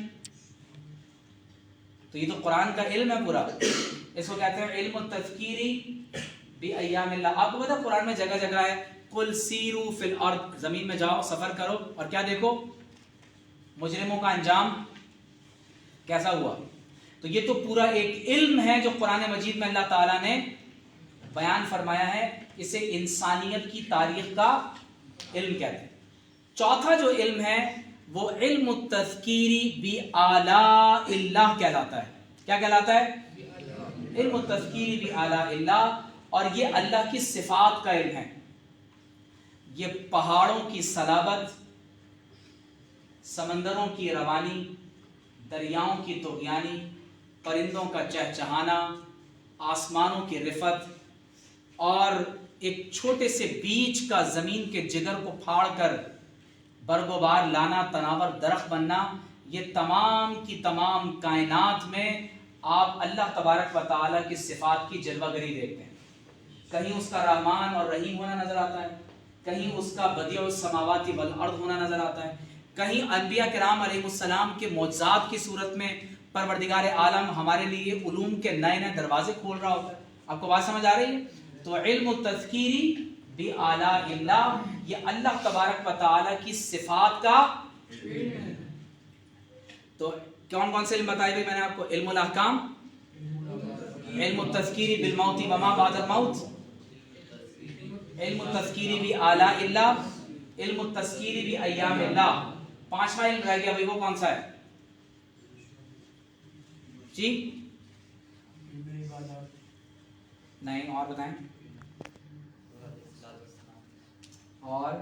تو یہ تو قرآن کا علم ہے پورا. اس کو کہتے ہیں علم التذکیر بایام اللہ. آپ کو پتا قرآن میں جگہ جگہ ہے قل سیروا فی الارض، زمین میں جاؤ، سفر کرو اور کیا دیکھو؟ مجرموں کا انجام کیسا ہوا. تو یہ تو پورا ایک علم ہے جو قرآن مجید میں اللہ تعالیٰ نے بیان فرمایا ہے. اسے انسانیت کی تاریخ کا علم کہتے ہیں. چوتھا جو علم ہے وہ علم التذکیر بآلاء اللہ کہلاتا ہے. کیا کہلاتا ہے؟ علم التذکیر بآلاء اللہ. اور یہ اللہ کی صفات کا علم ہے. یہ پہاڑوں کی صلابت، سمندروں کی روانی، دریاؤں کی طغیانی، پرندوں کا چہچہانا، آسمانوں کی رفت، اور ایک چھوٹے سے بیج کا زمین کے جگر کو پھاڑ کر برگ و بار لانا، تناور درخت بننا، یہ تمام کی تمام کائنات میں آپ اللہ تبارک و تعالیٰ کی صفات کی جلوہ گری دیکھتے ہیں. کہیں اس کا رحمان اور رحیم ہونا نظر آتا ہے، کہیں اس کا بدیع السماوات والارض ہونا نظر آتا ہے، کہیں انبیاء کرام علیہ السلام کے معجزات کی صورت میں پروردگار عالم ہمارے لیے علوم کے نئے نئے دروازے کھول رہا ہوتا ہے. آپ کو بات سمجھ آ رہی ہے؟ تو علم التذکیری بآلاء اللہ، یہ اللہ تبارک و تعالی کی صفات کا. تو کون کون سے علم بتائے بھائی میں نے آپ کو؟ علم الاحکام، علم التذکیری بالموت وما بعد الموت، علم التذکیری بآلاء اللہ، علم التذکیری بایام اللہ. 5واں علم رہ گیا بھائی، وہ کون سا ہے جی؟ نہیں، اور بتائیں. اور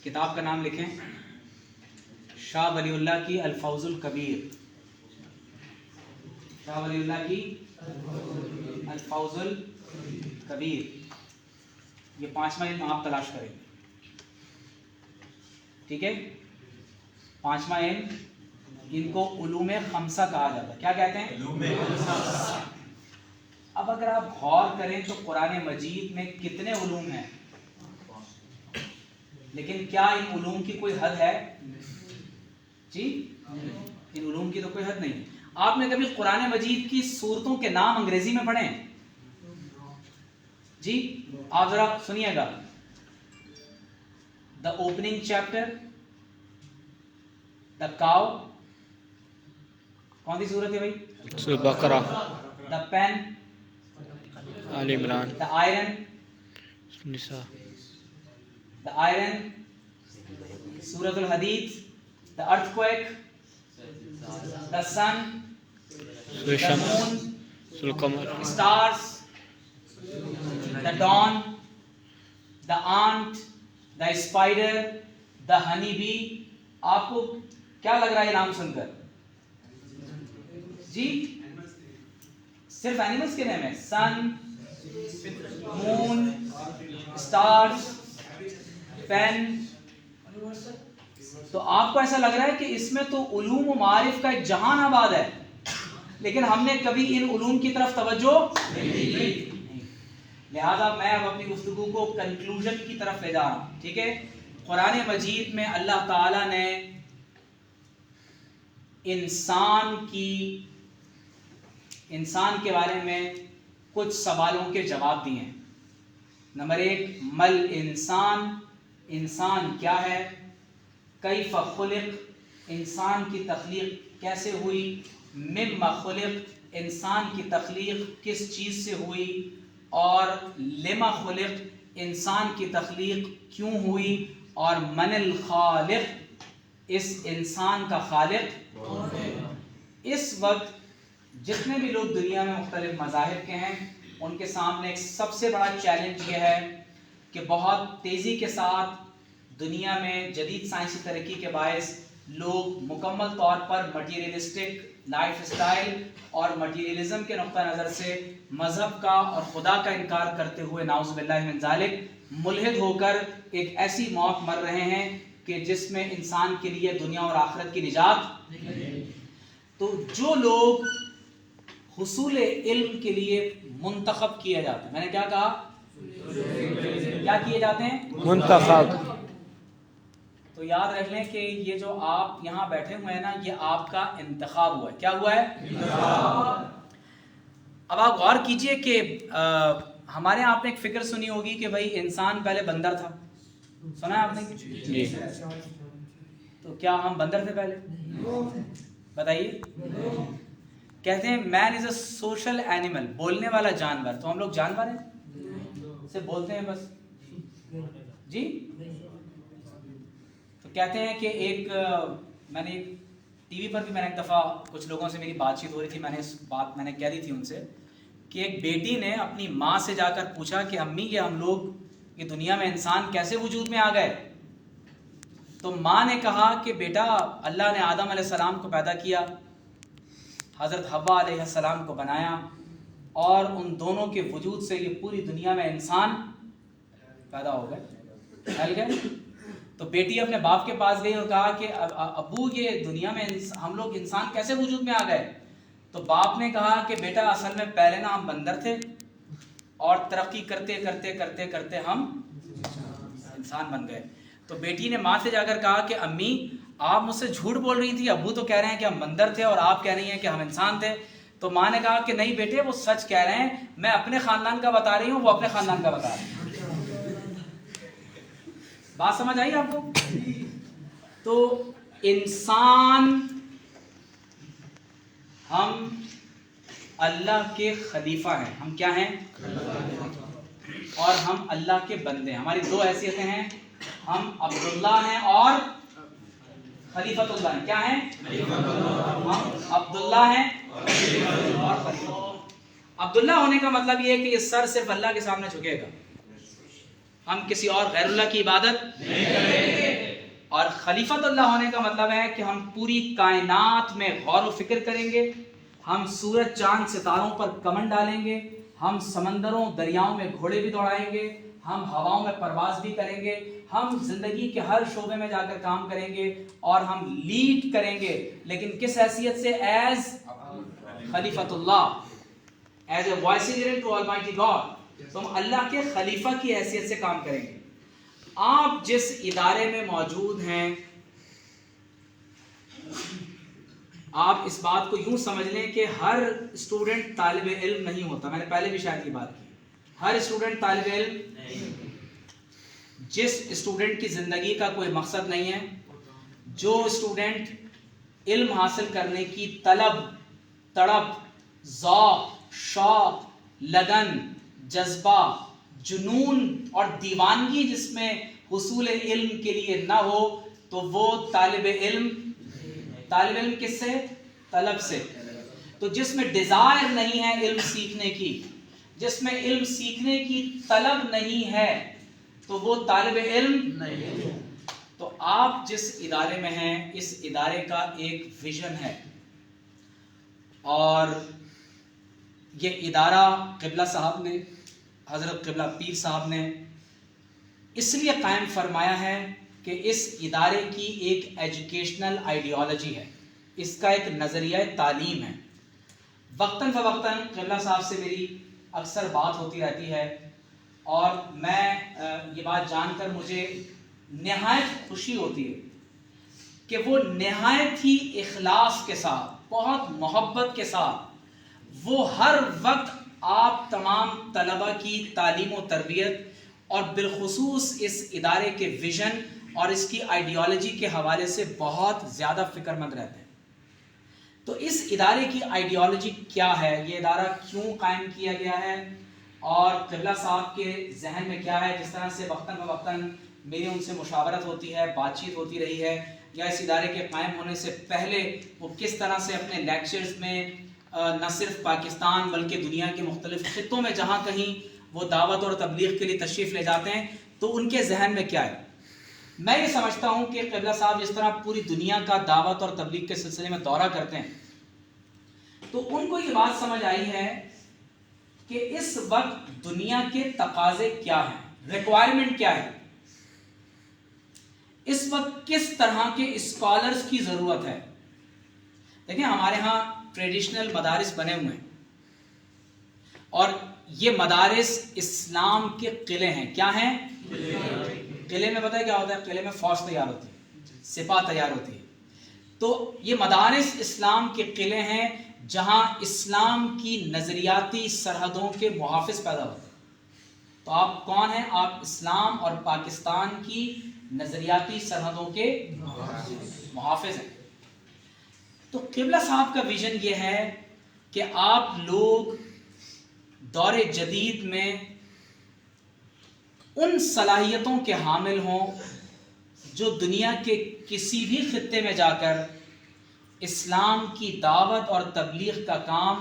کتاب کا نام لکھیں، شاہ ولی اللہ کی الفوز الکبیر. شاہ ولی اللہ کی الفوز الکبیر. یہ 5واں علم آپ تلاش کریں گے. ٹھیک ہے؟ 5واں علم، ان کو علوم خمسہ کہا جاتا ہے. کیا کہتے ہیں؟ علوم خمسہ. اب اگر آپ غور کریں تو قرآن مجید میں کتنے علوم ہیں، لیکن کیا ان علوم کی کوئی حد ہے جی؟ ان علوم کی تو کوئی حد نہیں. آپ نے کبھی قرآن مجید کی سورتوں کے نام انگریزی میں پڑھے ہیں جی؟ آپ ذرا سنیے گا. دا اوپننگ چیپٹر، دا کاؤ، کون سی سورت ہے بھائی؟ سورۃ بقرہ. دا پین، آل عمران. دا آئرن، نساء. دا آئرن، سورۃ الحدید. دا ارتھ کویک، دا سن، سورۃ دا الشمس. مون، سورۃ القمر. Stars, the dawn, the ant, the spider, the honey bee. آپ کو کیا لگ رہا ہے یہ نام سن کر جی؟ صرف اینیملز کے نام ہیں؟ سن، مون، اسٹارز، پین. تو آپ کو ایسا لگ رہا ہے کہ اس میں تو علوم و معارف کا ایک جہان آباد ہے، لیکن ہم نے کبھی ان علوم کی طرف توجہ نہیں. لہذا میں اب اپنی گفتگو کو کنکلوژن کی طرف لے جا رہا ہوں. ٹھیک ہے؟ قرآن مجید میں اللہ تعالیٰ نے انسان کے بارے میں کچھ سوالوں کے جواب دیے ہیں. نمبر 1، مل انسان، انسان کیا ہے؟ کیف خلق، انسان کی تخلیق کیسے ہوئی؟ مما خلق، انسان کی تخلیق کس چیز سے ہوئی؟ اور لما خلق، انسان کی تخلیق کیوں ہوئی؟ اور من الخالق، اس انسان کا خالق کون ہے؟ اس وقت جتنے بھی لوگ دنیا میں مختلف مذاہب کے ہیں، ان کے سامنے ایک سب سے بڑا چیلنج یہ ہے کہ بہت تیزی کے ساتھ دنیا میں جدید سائنسی ترقی کے باعث لوگ مکمل طور پر مٹیریلسٹک لائف اسٹائل اور مٹیریلزم کے نقطہ نظر سے مذہب کا اور خدا کا انکار کرتے ہوئے نعوذ باللہ من ذالک ملحد ہو کر ایک ایسی موت مر رہے ہیں کہ جس میں انسان کے لیے دنیا اور آخرت کی نجات نہیں. تو جو لوگ حصول علم کے لیے منتخب کیے جاتے ہیں، میں نے کیا کہا؟ کیا کیے جاتے ہیں؟ منتخب. تو یاد رکھ لیں کہ یہ جو آپ یہاں بیٹھے ہوئے ہیں نا، یہ آپ کا انتخاب ہوا ہے. کیا ہوا ہے؟ انتخاب. اب آپ غور کیجئے کہ ہمارے یہاں آپ نے ایک فکر سنی ہوگی کہ بھائی انسان پہلے بندر تھا. سنا ہے آپ نے؟ جی. تو کیا ہم بندر تھے پہلے؟ بتائیے. کہتے ہیں مین از اے سوشل اینیمل، بولنے والا جانور. تو ہم لوگ جانور ہیں؟ صرف بولتے ہیں بس جی؟ تو کہتے ہیں کہ ایک میں نے ٹی وی پر بھی میں نے ایک دفعہ کچھ لوگوں سے میری بات چیت ہو رہی تھی، میں نے اس بات میں نے کہہ دی تھی ان سے کہ ایک بیٹی نے اپنی ماں سے جا کر پوچھا کہ امی یہ ہم لوگ یہ دنیا میں انسان کیسے وجود میں آ گئے؟ تو ماں نے کہا کہ بیٹا اللہ نے آدم علیہ السلام کو پیدا کیا، حضرت حوا علیہ السلام کو بنایا، اور ان دونوں کے وجود سے یہ پوری دنیا میں انسان پیدا ہو گئے، پھیل گئے. تو بیٹی اپنے باپ کے پاس گئی اور کہا کہ ابو یہ دنیا میں ہم لوگ انسان کیسے وجود میں آ گئے؟ تو باپ نے کہا کہ بیٹا اصل میں پہلے نا ہم بندر تھے، اور ترقی کرتے کرتے کرتے کرتے ہم انسان بن گئے. تو بیٹی نے ماں سے جا کر کہا کہ امی آپ مجھ سے جھوٹ بول رہی تھی, ابو تو کہہ رہے ہیں کہ ہم بندر تھے اور آپ کہہ رہی ہیں کہ ہم انسان تھے. تو ماں نے کہا کہ نہیں بیٹے, وہ سچ کہہ رہے ہیں, میں اپنے خاندان کا بتا رہی ہوں, وہ اپنے خاندان کا بتا رہے ہیں. بات سمجھ آئی آپ کو؟ تو انسان, ہم اللہ کے خلیفہ ہیں. ہم کیا ہیں؟ اور ہم اللہ کے بندے ہیں. ہماری دو حیثیتیں ہیں, ہم عبداللہ ہیں اور خلیفۃ اللہ ہیں. کیا ہیں؟ ہم عبداللہ ہیں اور خلیفۃ. عبداللہ ہونے کا مطلب یہ ہے کہ یہ سر صرف اللہ کے سامنے جھکے گا, ہم کسی اور غیر اللہ کی عبادت نہیں کریں گے. اور خلیفۃ اللہ ہونے کا مطلب ہے کہ ہم پوری کائنات میں غور و فکر کریں گے, ہم سورج چاند ستاروں پر کمن ڈالیں گے, ہم سمندروں دریاؤں میں گھوڑے بھی دوڑائیں گے, ہم ہواؤں میں پرواز بھی کریں گے, ہم زندگی کے ہر شعبے میں جا کر کام کریں گے, اور ہم لیڈ کریں گے. لیکن کس حیثیت سے؟ ایز خلیفۃ اللہ, as a vicegerent to almighty God. تو ہم اللہ کے خلیفہ کی حیثیت سے کام کریں گے. آپ جس ادارے میں موجود ہیں, آپ اس بات کو یوں سمجھ لیں کہ ہر اسٹوڈنٹ طالب علم نہیں ہوتا. میں نے پہلے بھی شاید یہ بات کی, ہر اسٹوڈنٹ طالب علم نہیں. جس اسٹوڈنٹ کی زندگی کا کوئی مقصد نہیں ہے, جو اسٹوڈنٹ علم حاصل کرنے کی طلب, تڑپ, ذوق, شوق, لگن, جذبہ, جنون اور دیوانگی جس میں حصول علم کے لیے نہ ہو, تو وہ طالب علم. طالب علم کس سے؟ طلب سے. تو جس میں ڈیزائر نہیں ہے علم سیکھنے کی, جس میں علم سیکھنے کی طلب نہیں ہے, تو وہ طالب علم نہیں. تو آپ جس ادارے میں ہیں, اس ادارے کا ایک ویژن ہے, اور یہ ادارہ قبلہ صاحب نے, حضرت قبلہ پیر صاحب نے اس لیے قائم فرمایا ہے کہ اس ادارے کی ایک ایجوکیشنل آئیڈیالوجی ہے, اس کا ایک نظریہ تعلیم ہے. وقتاً فوقتاً قبلہ صاحب سے میری اکثر بات ہوتی رہتی ہے, اور میں یہ بات جان کر مجھے نہایت خوشی ہوتی ہے کہ وہ نہایت ہی اخلاص کے ساتھ, بہت محبت کے ساتھ, وہ ہر وقت آپ تمام طلبہ کی تعلیم و تربیت اور بالخصوص اس ادارے کے ویژن اور اس کی آئیڈیالوجی کے حوالے سے بہت زیادہ فکر مند رہتے ہیں. تو اس ادارے کی آئیڈیالوجی کیا ہے, یہ ادارہ کیوں قائم کیا گیا ہے, اور قبلہ صاحب کے ذہن میں کیا ہے. جس طرح سے وقتاً فوقتاً میری ان سے مشاورت ہوتی ہے, بات چیت ہوتی رہی ہے, یا اس ادارے کے قائم ہونے سے پہلے وہ کس طرح سے اپنے لیکچرز میں نہ صرف پاکستان بلکہ دنیا کے مختلف خطوں میں جہاں کہیں وہ دعوت اور تبلیغ کے لیے تشریف لے جاتے ہیں, تو ان کے ذہن میں کیا ہے. میں یہ سمجھتا ہوں کہ قبلہ صاحب جس طرح پوری دنیا کا دعوت اور تبلیغ کے سلسلے میں دورہ کرتے ہیں, تو ان کو یہ بات سمجھ آئی ہے کہ اس وقت دنیا کے تقاضے کیا ہیں, ریکوائرمنٹ کیا ہے, اس وقت کس طرح کے اسکالرز کی ضرورت ہے. دیکھیں ہمارے ہاں ٹریڈیشنل مدارس بنے ہوئے ہیں, اور یہ مدارس اسلام کے قلعے ہیں. کیا ہیں؟ قلعے میں پتہ ہے کیا ہوتا ہے؟ قلعے میں فوج تیار ہوتی ہے, سپاہ تیار ہوتی ہے. تو یہ مدارس اسلام کے قلعے ہیں جہاں اسلام کی نظریاتی سرحدوں کے محافظ پیدا ہوتے ہیں. تو آپ کون ہیں؟ آپ اسلام اور پاکستان کی نظریاتی سرحدوں کے محافظ ہیں. تو قبلہ صاحب کا ویژن یہ ہے کہ آپ لوگ دور جدید میں ان صلاحیتوں کے حامل ہوں جو دنیا کے کسی بھی خطے میں جا کر اسلام کی دعوت اور تبلیغ کا کام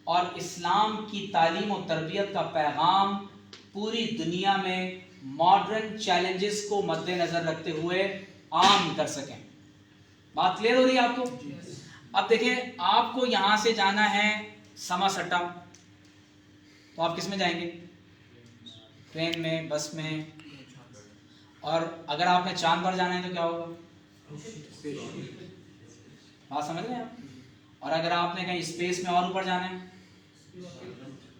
اور اسلام کی تعلیم و تربیت کا پیغام پوری دنیا میں ماڈرن چیلنجز کو مد نظر رکھتے ہوئے عام کر سکیں. بات کلیئر ہو رہی ہے آپ کو؟ اب دیکھیں, آپ کو یہاں سے جانا ہے سما سٹا, تو آپ کس میں جائیں گے؟ ٹرین میں, بس میں. اور اگر آپ نے چاند پر جانا ہے تو کیا ہوگا؟ بات سمجھ رہے ہیں آپ؟ اور اگر آپ نے کہیں اسپیس میں اور اوپر جانا ہے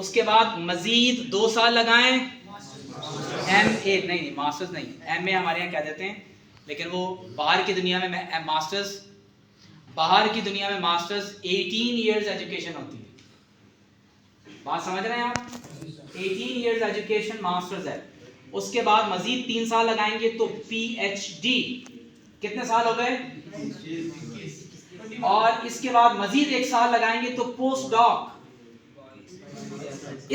اس کے بعد مزید 2 سال لگائیں ایم اے، نہیں ماسٹرز نہیں، ایم اے ہمارے یہاں کہہ دیتے ہیں، لیکن وہ باہر کی دنیا میں ماسٹرز، باہر کی دنیا میں ماسٹرز 18 ایئرز ایجوکیشن ہوتی ہے، بات سمجھ رہے ہیں آپ؟ 18 ایئرز ایجوکیشن ماسٹرز ہے. اس کے بعد مزید 3 سال لگائیں گے تو پی ایچ ڈی. کتنے سال ہو گئے؟ اور اس کے بعد مزید 1 سال لگائیں گے تو پوسٹ ڈاک.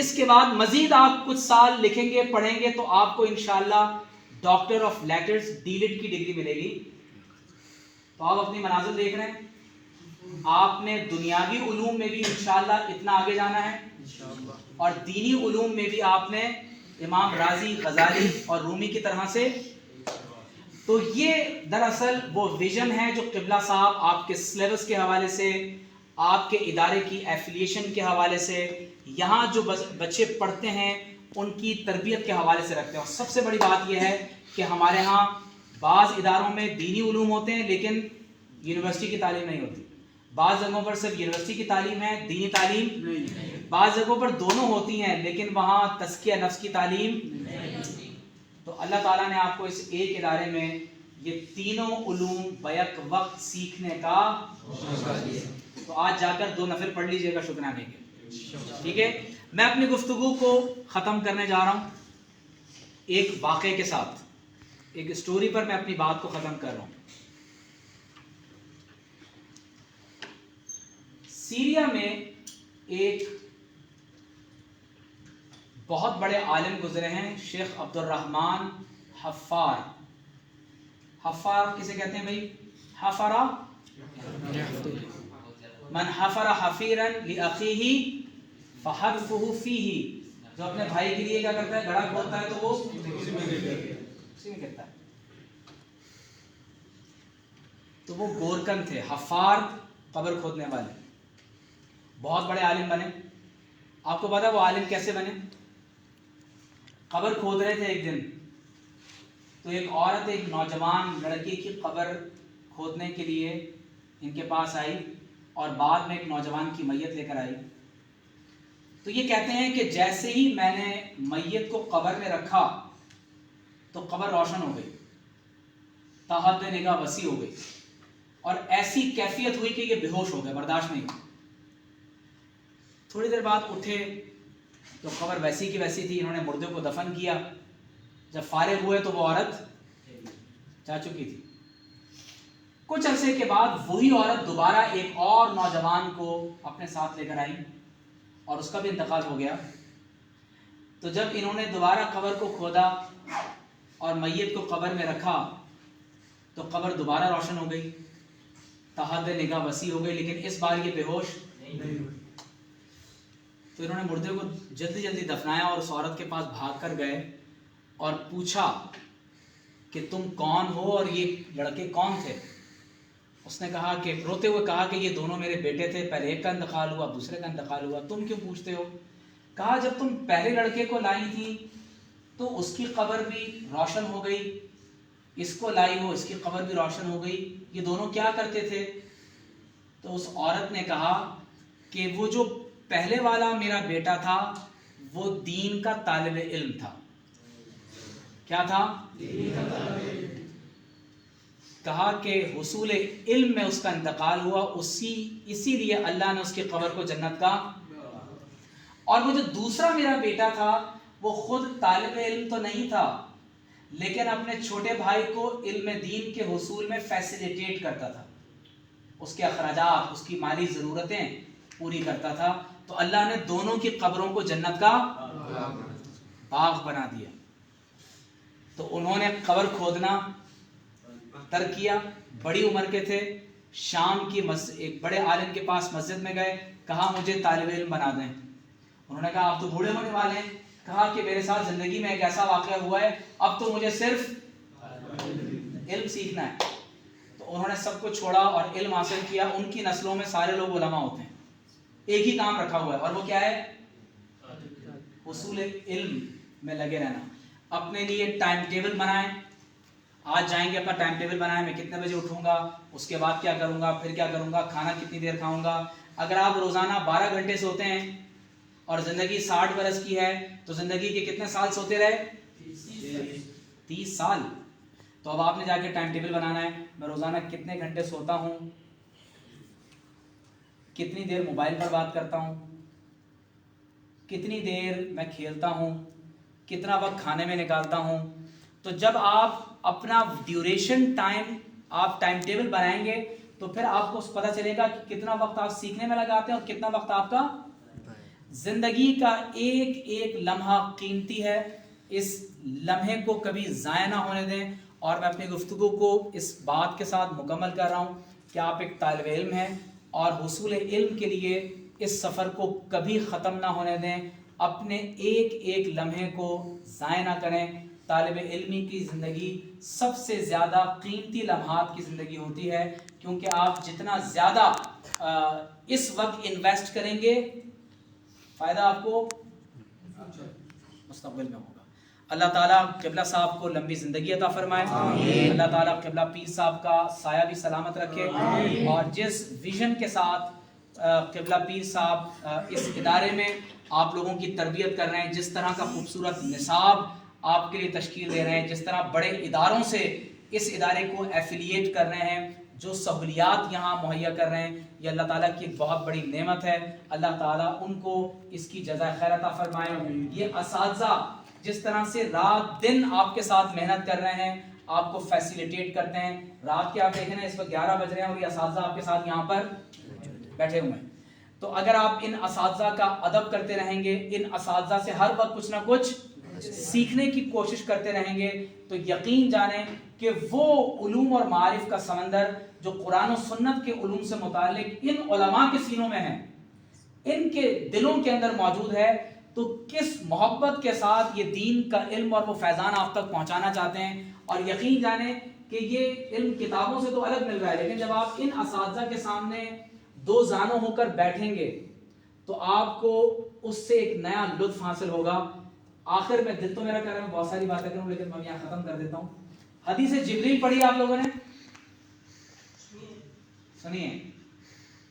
اس کے بعد مزید آپ کچھ سال لکھیں گے، پڑھیں گے تو آپ کو انشاءاللہ ڈاکٹر آف لیٹرز ڈیلٹ کی ڈگری ملے گی. تو آپ اپنی منازل دیکھ رہے ہیں. آپ نے دنیاوی علوم میں بھی انشاءاللہ اتنا آگے جانا ہے، اور دینی علوم میں بھی آپ نے امام رازی، غزالی اور رومی کی طرح سے. تو یہ دراصل وہ ویژن ہے جو قبلہ صاحب آپ کے سلیبس کے حوالے سے، آپ کے ادارے کی ایفیلیشن کے حوالے سے، یہاں جو بچے پڑھتے ہیں ان کی تربیت کے حوالے سے رکھتے ہیں. اور سب سے بڑی بات یہ ہے کہ ہمارے ہاں بعض اداروں میں دینی علوم ہوتے ہیں لیکن یونیورسٹی کی تعلیم نہیں ہوتی. بعض جگہوں پر صرف یونیورسٹی کی تعلیم ہے، دینی تعلیم نہیں. بعض جگہوں پر دونوں ہوتی ہیں لیکن وہاں تزکیہ نفس کی تعلیم نہیں. تو اللہ تعالیٰ نے آپ کو اس ایک ادارے میں یہ تینوں علوم بیک وقت سیکھنے کا موقع دیا. تو آج جا کر 2 نفل پڑھ لیجئے گا شکرانے کے. ٹھیک ہے، میں اپنی گفتگو کو ختم کرنے جا رہا ہوں ایک واقعے کے ساتھ، ایک سٹوری پر میں اپنی بات کو ختم کر رہا ہوں. سیریا میں ایک بہت بڑے عالم گزرے ہیں، شیخ عبد الرحمن حفار. حفار کسے کہتے ہیں بھائی؟ حفرہ من حفر حفیرا لأخیہ فحتفہ فیہ. جو اپنے بھائی کے لیے کیا کرتا ہے؟ گڑھا کھودتا ہے تو وہ اسی میں کرتا ہے. تو وہ گورکن تھے، حفار قبر کھودنے والے، بہت بڑے عالم بنے. آپ کو پتا وہ عالم کیسے بنے؟ قبر کھود رہے تھے ایک دن، تو ایک عورت ایک نوجوان لڑکی کی قبر کھودنے کے لیے ان کے پاس آئی اور بعد میں ایک نوجوان کی میت لے کر آئی. تو یہ کہتے ہیں کہ جیسے ہی میں نے میت کو قبر میں رکھا تو قبر روشن ہو گئی، تحت نگاہ وسیع ہو گئی، اور ایسی کیفیت ہوئی کہ یہ بے ہوش ہو گئے، برداشت نہیں. تھوڑی دیر بعد اٹھے تو قبر ویسی کی ویسی تھی. انہوں نے مردے کو دفن کیا. جب فارغ ہوئے تو وہ عورت جا چکی تھی. کچھ عرصے کے بعد وہی عورت دوبارہ ایک اور نوجوان کو اپنے ساتھ لے کر آئی اور اس کا بھی انتقال ہو گیا. تو جب انہوں نے دوبارہ قبر کو کھودا اور میت کو قبر میں رکھا تو قبر دوبارہ روشن ہو گئی، تحت نگاہ وسیع ہو گئی، لیکن اس بار یہ بے ہوش نہیں ہوئی. تو انہوں نے مردے کو جلدی جلدی دفنایا اور اس عورت کے پاس بھاگ کر گئے اور پوچھا کہ تم کون ہو اور یہ لڑکے کون تھے؟ اس نے کہا کہ روتے ہوئے کہا کہ یہ دونوں میرے بیٹے تھے، پہلے ایک کا انتقال ہوا، دوسرے کا انتقال ہوا. تم کیوں پوچھتے ہو؟ کہا جب تم پہلے لڑکے کو لائی تھی تو اس کی قبر بھی روشن ہو گئی، اس کو لائی ہو اس کی قبر بھی روشن ہو گئی، یہ دونوں کیا کرتے تھے؟ تو اس عورت نے کہا کہ وہ جو پہلے والا میرا بیٹا تھا وہ دین کا طالب علم تھا. کیا تھا؟ دین کا طالب علم. کہا کہ حصول علم میں اس کا انتقال ہوا، اسی لیے اللہ نے اس کی قبر کو جنت کا. اور وہ جو دوسرا میرا بیٹا تھا وہ خود طالب علم تو نہیں تھا لیکن اپنے چھوٹے بھائی کو علم دین کے حصول میں فیسیلیٹیٹ کرتا تھا، اس کے اخراجات، اس کی مالی ضرورتیں پوری کرتا تھا. تو اللہ نے دونوں کی قبروں کو جنت کا باغ بنا دیا. تو انہوں نے قبر کھودنا ترک کیا، بڑی عمر کے تھے. شام کی ایک بڑے عالم کے پاس مسجد میں گئے، کہا مجھے طالب علم بنا دیں. انہوں نے کہا آپ تو بوڑھے ہونے والے ہیں. کہا کہ میرے ساتھ زندگی میں ایک ایسا واقعہ ہوا ہے، اب تو مجھے صرف علم سیکھنا ہے. تو انہوں نے سب کو چھوڑا اور علم حاصل کیا. ان کی نسلوں میں سارے لوگ علماء ہوتے ہیں، ایک ہی کام رکھا ہوا ہے اور وہ کیا ہے؟ حصول علم میں لگے رہنا. اپنے لیے ٹائم ٹیبل بنائیں. آج جائیں گے اپنا ٹائم ٹیبل بنائیں، میں کتنے بجے اٹھوں گا، اس کے بعد کیا کروں گا، پھر کیا کروں گا، کھانا کتنی دیر کھاؤں گا. اگر آپ روزانہ 12 گھنٹے سوتے ہیں اور زندگی 60 برس کی ہے تو زندگی کے کتنے سال سوتے رہے؟ 30 سال. تو اب آپ نے جا کے ٹائم ٹیبل بنانا ہے، میں روزانہ کتنے گھنٹے سوتا ہوں، کتنی دیر موبائل پر بات کرتا ہوں، کتنی دیر میں کھیلتا ہوں، کتنا وقت کھانے میں نکالتا ہوں. تو جب آپ اپنا ڈیوریشن ٹائم آپ ٹائم ٹیبل بنائیں گے تو پھر آپ کو پتہ چلے گا کہ کتنا وقت آپ سیکھنے میں لگاتے ہیں اور کتنا وقت آپ کا. زندگی کا ایک ایک لمحہ قیمتی ہے، اس لمحے کو کبھی ضائع نہ ہونے دیں. اور میں اپنی گفتگو کو اس بات کے ساتھ مکمل کر رہا ہوں کہ آپ ایک طالب علم ہیں اور حصول علم کے لیے اس سفر کو کبھی ختم نہ ہونے دیں. اپنے ایک ایک لمحے کو ضائع نہ کریں. طالب علمی کی زندگی سب سے زیادہ قیمتی لمحات کی زندگی ہوتی ہے، کیونکہ آپ جتنا زیادہ اس وقت انویسٹ کریں گے فائدہ آپ کو مستقبل میں ہوگا. اللہ تعالیٰ قبلہ صاحب کو لمبی زندگی عطا فرمائے. اللہ تعالیٰ قبلہ پیر صاحب کا سایہ بھی سلامت رکھے. اور جس ویژن کے ساتھ قبلہ پیر صاحب اس ادارے میں آپ لوگوں کی تربیت کر رہے ہیں، جس طرح کا خوبصورت نصاب آپ کے لیے تشکیل دے رہے ہیں، جس طرح بڑے اداروں سے اس ادارے کو ایفیلیٹ کر رہے ہیں، جو سہولیات یہاں مہیا کر رہے ہیں، یہ اللہ تعالیٰ کی ایک بہت بڑی نعمت ہے. اللہ تعالیٰ ان کو اس کی جزائے خیر عطا فرمائے. یہ اساتذہ جس طرح سے رات دن آپ کے ساتھ محنت کر رہے ہیں، آپ کو فیسیلیٹیٹ کرتے ہیں. رات کے آپ دیکھیں نا اس وقت 11 بج رہے ہیں اور یہ اساتذہ آپ کے ساتھ یہاں پر بیٹھے ہوئے ہیں. تو اگر آپ ان اساتذہ کا ادب کرتے رہیں گے، ان اساتذہ سے ہر وقت کچھ نہ کچھ سیکھنے کی کوشش کرتے رہیں گے، تو یقین جانیں کہ وہ علوم اور معارف کا سمندر جو قرآن و سنت کے علوم سے متعلق ان علماء کے سینوں میں ہیں، ان کے دلوں کے اندر موجود ہے. تو کس محبت کے ساتھ یہ دین کا علم اور وہ فیضان آپ تک پہنچانا چاہتے ہیں. اور یقین جانیں کہ یہ علم کتابوں سے تو الگ مل رہا ہے، لیکن جب آپ ان اساتذہ کے سامنے دو زانوں ہو کر بیٹھیں گے تو آپ کو اس سے ایک نیا لطف حاصل ہوگا. آخر میں دل تو میرا کہہ رہا ہے میں بہت ساری باتیں کروں، لیکن میں یہاں ختم کر دیتا ہوں. حدیث جبریل پڑھی آپ لوگوں نے؟ سنیے،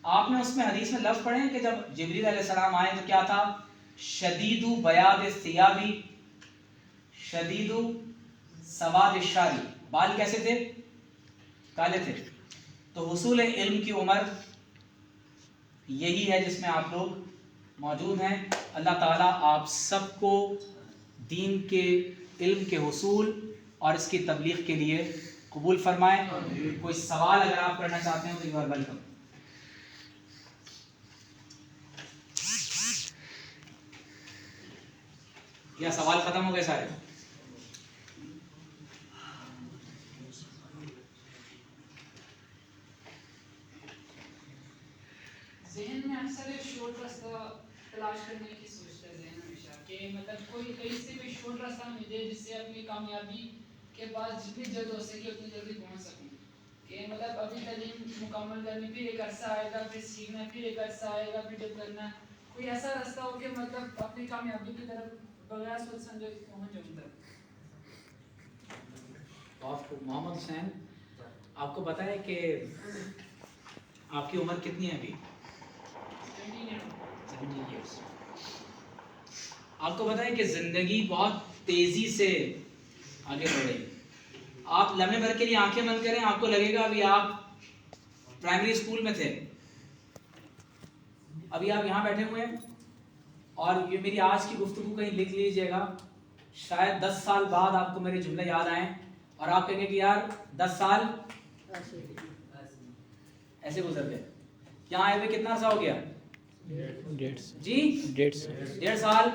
آپ نے اس میں حدیث میں لفظ پڑھے ہیں کہ جب جبریل علیہ السلام آئے تو کیا تھا؟ شدید بیاض الثیابی شدید سواد الشعر. بال کیسے تھے؟ کالے تھے. تو حصول علم کی عمر یہی ہے جس میں آپ لوگ موجود ہیں. اللہ تعالیٰ آپ سب کو دین کے علم کے حصول اور اس کی تبلیغ کے لیے قبول فرمائے. کوئی سوال اگر آپ کرنا چاہتے ہیں تو یو آر ویلکم. یا سوال ختم ہو گئے سارے؟ ذہن میں اکثر ایک شارٹ راستہ تلاش کرنے کی سوچتا ہے ذہن ہمیشہ کہ مطلب کوئی کہیں سے بھی شارٹ راستہ ملے جس سے اپنی کامیابی کے پاس جتنی جلد ہو سکے اتنی جلدی پہنچ سکوں. کہ مطلب ابھی تعلیم مکمل کرنی، پھر ایک عرصہ آئے گا، پھر سیکھنا، پھر ایک عرصہ آئے گا، پھر جب کرنا کوئی ایسا راستہ ہو کہ مطلب اپنی کامیابی کی طرف بغیر سوچ سمجھے پہنچ جاؤں تک. محمد حسین، آپ کو پتہ ہے کہ آپ کی عمر کتنی ہے ابھی؟ 17 ایئرس. آپ کو پتہ ہے کہ زندگی بہت تیزی سے آگے بڑھ رہی ہے. آپ لمحے بھر کے لیے آنکھیں بند کریں، آپ کو لگے گا ابھی آپ پرائمری اسکول میں تھے، ابھی آپ یہاں بیٹھے ہوئے ہیں. اور یہ میری آج کی گفتگو کہیں لکھ لیجئے گا، شاید 10 سال بعد آپ کو میرے جملے یاد آئیں اور آپ کہیں گے کہ یار 10 سال ایسے گزر گئے. یہاں آئے ہوئے کتنا عرصہ ہو گیا؟ 1.5 سال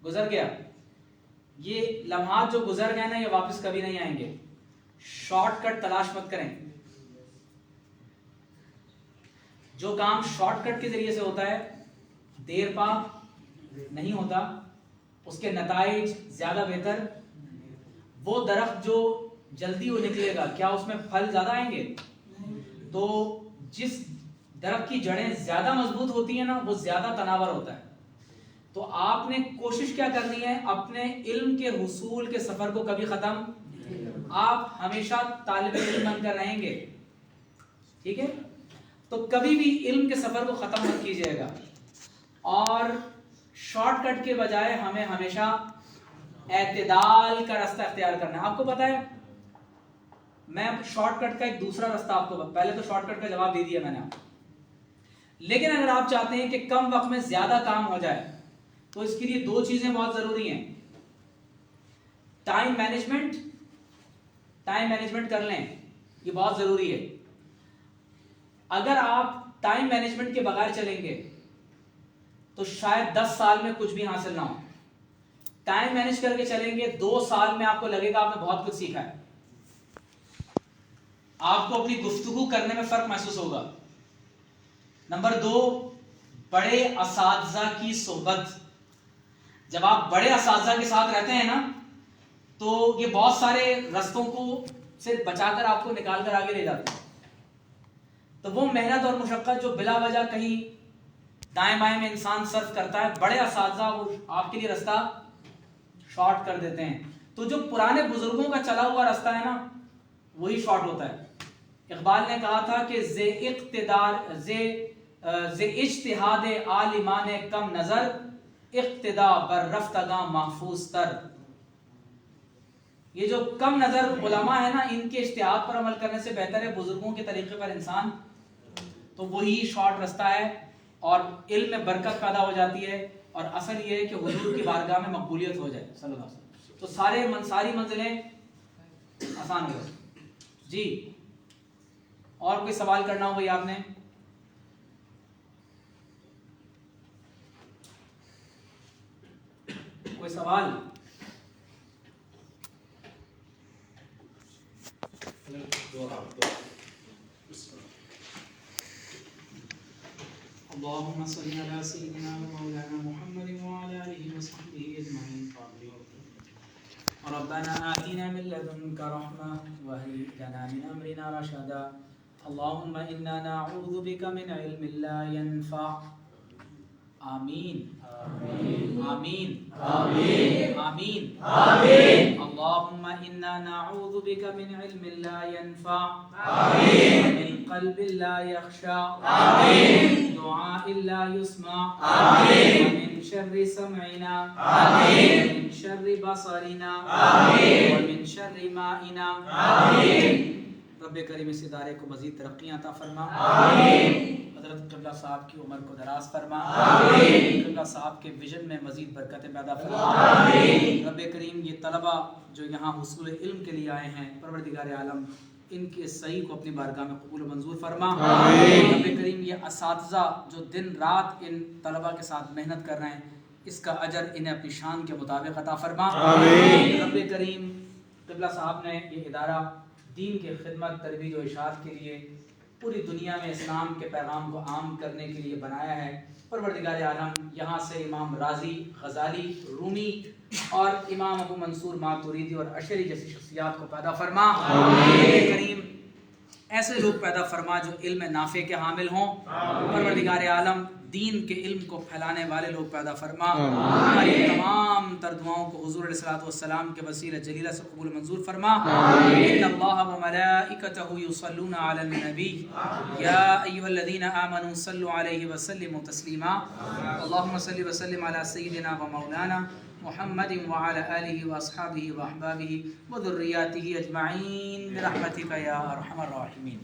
گزر گیا. یہ لمحات جو گزر گئے نا یہ واپس کبھی نہیں آئیں گے. شارٹ کٹ تلاش مت کریں. جو کام شارٹ کٹ کے ذریعے سے ہوتا ہے دیر پا نہیں ہوتا، اس کے نتائج زیادہ بہتر. وہ درخت جو جلدی وہ نکلے گا کیا اس میں پھل زیادہ آئیں گے؟ تو جس درخت کی جڑیں زیادہ مضبوط ہوتی ہیں نا وہ زیادہ تناور ہوتا ہے. تو آپ نے کوشش کیا کرنی ہے؟ اپنے علم کے حصول کے سفر کو کبھی ختم، آپ ہمیشہ طالب علم بن کر رہیں گے، ٹھیک ہے؟ تو کبھی بھی علم کے سفر کو ختم مت کیجیے گا. اور شارٹ کٹ کے بجائے ہمیں ہمیشہ اعتدال کا راستہ اختیار کرنا ہے. آپ کو پتا ہے میں شارٹ کٹ کا ایک دوسرا راستہ آپ کو پہلے تو شارٹ کٹ کا جواب دے دیا میں نے آپ کو, لیکن اگر آپ چاہتے ہیں کہ کم وقت میں زیادہ کام ہو جائے تو اس کے لیے دو چیزیں بہت ضروری ہیں. ٹائم مینجمنٹ کر لیں, یہ بہت ضروری ہے. اگر آپ ٹائم مینجمنٹ کے بغیر چلیں گے تو شاید 10 سال میں کچھ بھی حاصل نہ ہو. ٹائم مینج کر کے چلیں گے 2 سال میں آپ کو لگے گا آپ نے بہت کچھ سیکھا ہے. آپ کو اپنی گفتگو کرنے میں فرق محسوس ہوگا. نمبر 2, بڑے اساتذہ کی صحبت. جب آپ بڑے اساتذہ کے ساتھ رہتے ہیں نا تو یہ بہت سارے رستوں کو سے بچا کر آپ کو نکال کر آگے لے جاتے ہیں. تو وہ محنت اور مشقت جو بلا وجہ کہیں دائیں بائیں میں انسان صرف کرتا ہے, بڑے اساتذہ وہ آپ کے لیے راستہ شارٹ کر دیتے ہیں. تو جو پرانے بزرگوں کا چلا ہوا راستہ ہے نا وہی شارٹ ہوتا ہے. اقبال نے کہا تھا کہ زِ اجتہاد عالمان کم نظر اقتدا بر رفتگاں محفوظ تر. یہ جو کم نظر علماء ہے نا ان کے اجتہاد پر عمل کرنے سے بہتر ہے بزرگوں کے طریقے پر انسان. تو وہی شارٹ راستہ ہے اور علم میں برکت پیدا ہو جاتی ہے, اور اصل یہ ہے کہ حضور کی بارگاہ میں مقبولیت ہو جائے صلی اللہ علیہ وسلم, تو ساری منزلیں آسان ہو جائے. جی اور کوئی سوال کرنا ہو بھائی آپ نے؟ کوئی سوال؟ اللهم صل على سيدنا ومولانا محمد وعلى آله وصحبه أجمعين. ربنا آتنا من لدنك رحمة وهيئ لنا من أمرنا رشدا. اللهم إنا نعوذ بك من علم لا ينفع. آمين آمين آمين آمين آمين آمين. اللهم إنا نعوذ بك من علم لا ينفع. آمين. من قلب لا يخشع. آمين. دعاء لا يسمع. آمين. من شر سمعنا. آمين. من شر بصرنا. آمين. ومن شر مائنا. آمين. رب کریم اس ادارے کو مزید ترقیاں عطا فرما. آمین. حضرت قبلہ صاحب کی عمر کو دراز فرما. آمین. قبلہ صاحب کے ویژن میں مزید برکتیں پیدا فرما. آمین. رب کریم یہ طلبہ جو یہاں حصول علم کے لیے آئے ہیں پروردگار عالم ان کے صحیح کو اپنی بارگاہ میں قبول و منظور فرما. آمین. رب کریم یہ اساتذہ جو دن رات ان طلبہ کے ساتھ محنت کر رہے ہیں اس کا اجر انہیں اپنی شان کے مطابق عطا فرما. آمین. رب کریم قبلہ صاحب نے یہ ادارہ دین کے خدمت ترویج و اشاعت کے لیے پوری دنیا میں اسلام کے پیغام کو عام کرنے کے لیے بنایا ہے. پروردگار عالم یہاں سے امام رازی، غزالی، رومی اور امام ابو منصور ماتوریدی اور اشعری جیسی شخصیات کو پیدا فرما. آمین. کریم ایسے لوگ پیدا فرما جو علم نافع کے حامل ہوں. پروردگار عالم دین کے علم کو پھیلانے والے لوگ پیدا فرما. ہماری تمام تر دعاؤں کو حضور علیہ الصلوۃ والسلام کے وسیلہ جلیلہ سے قبول منظور فرما. ان اللہ وملائکتہ یصلون علی النبی یا ایھا الذین آمنوا صلوا علیہ وسلموا تسلیما. اللهم صل وسلم علی سیدنا و مولانا محمد وعلى آلہ واصحابہ واحبابہ وذریاتہ اجمعین برحمتک یا ارحم الراحمین.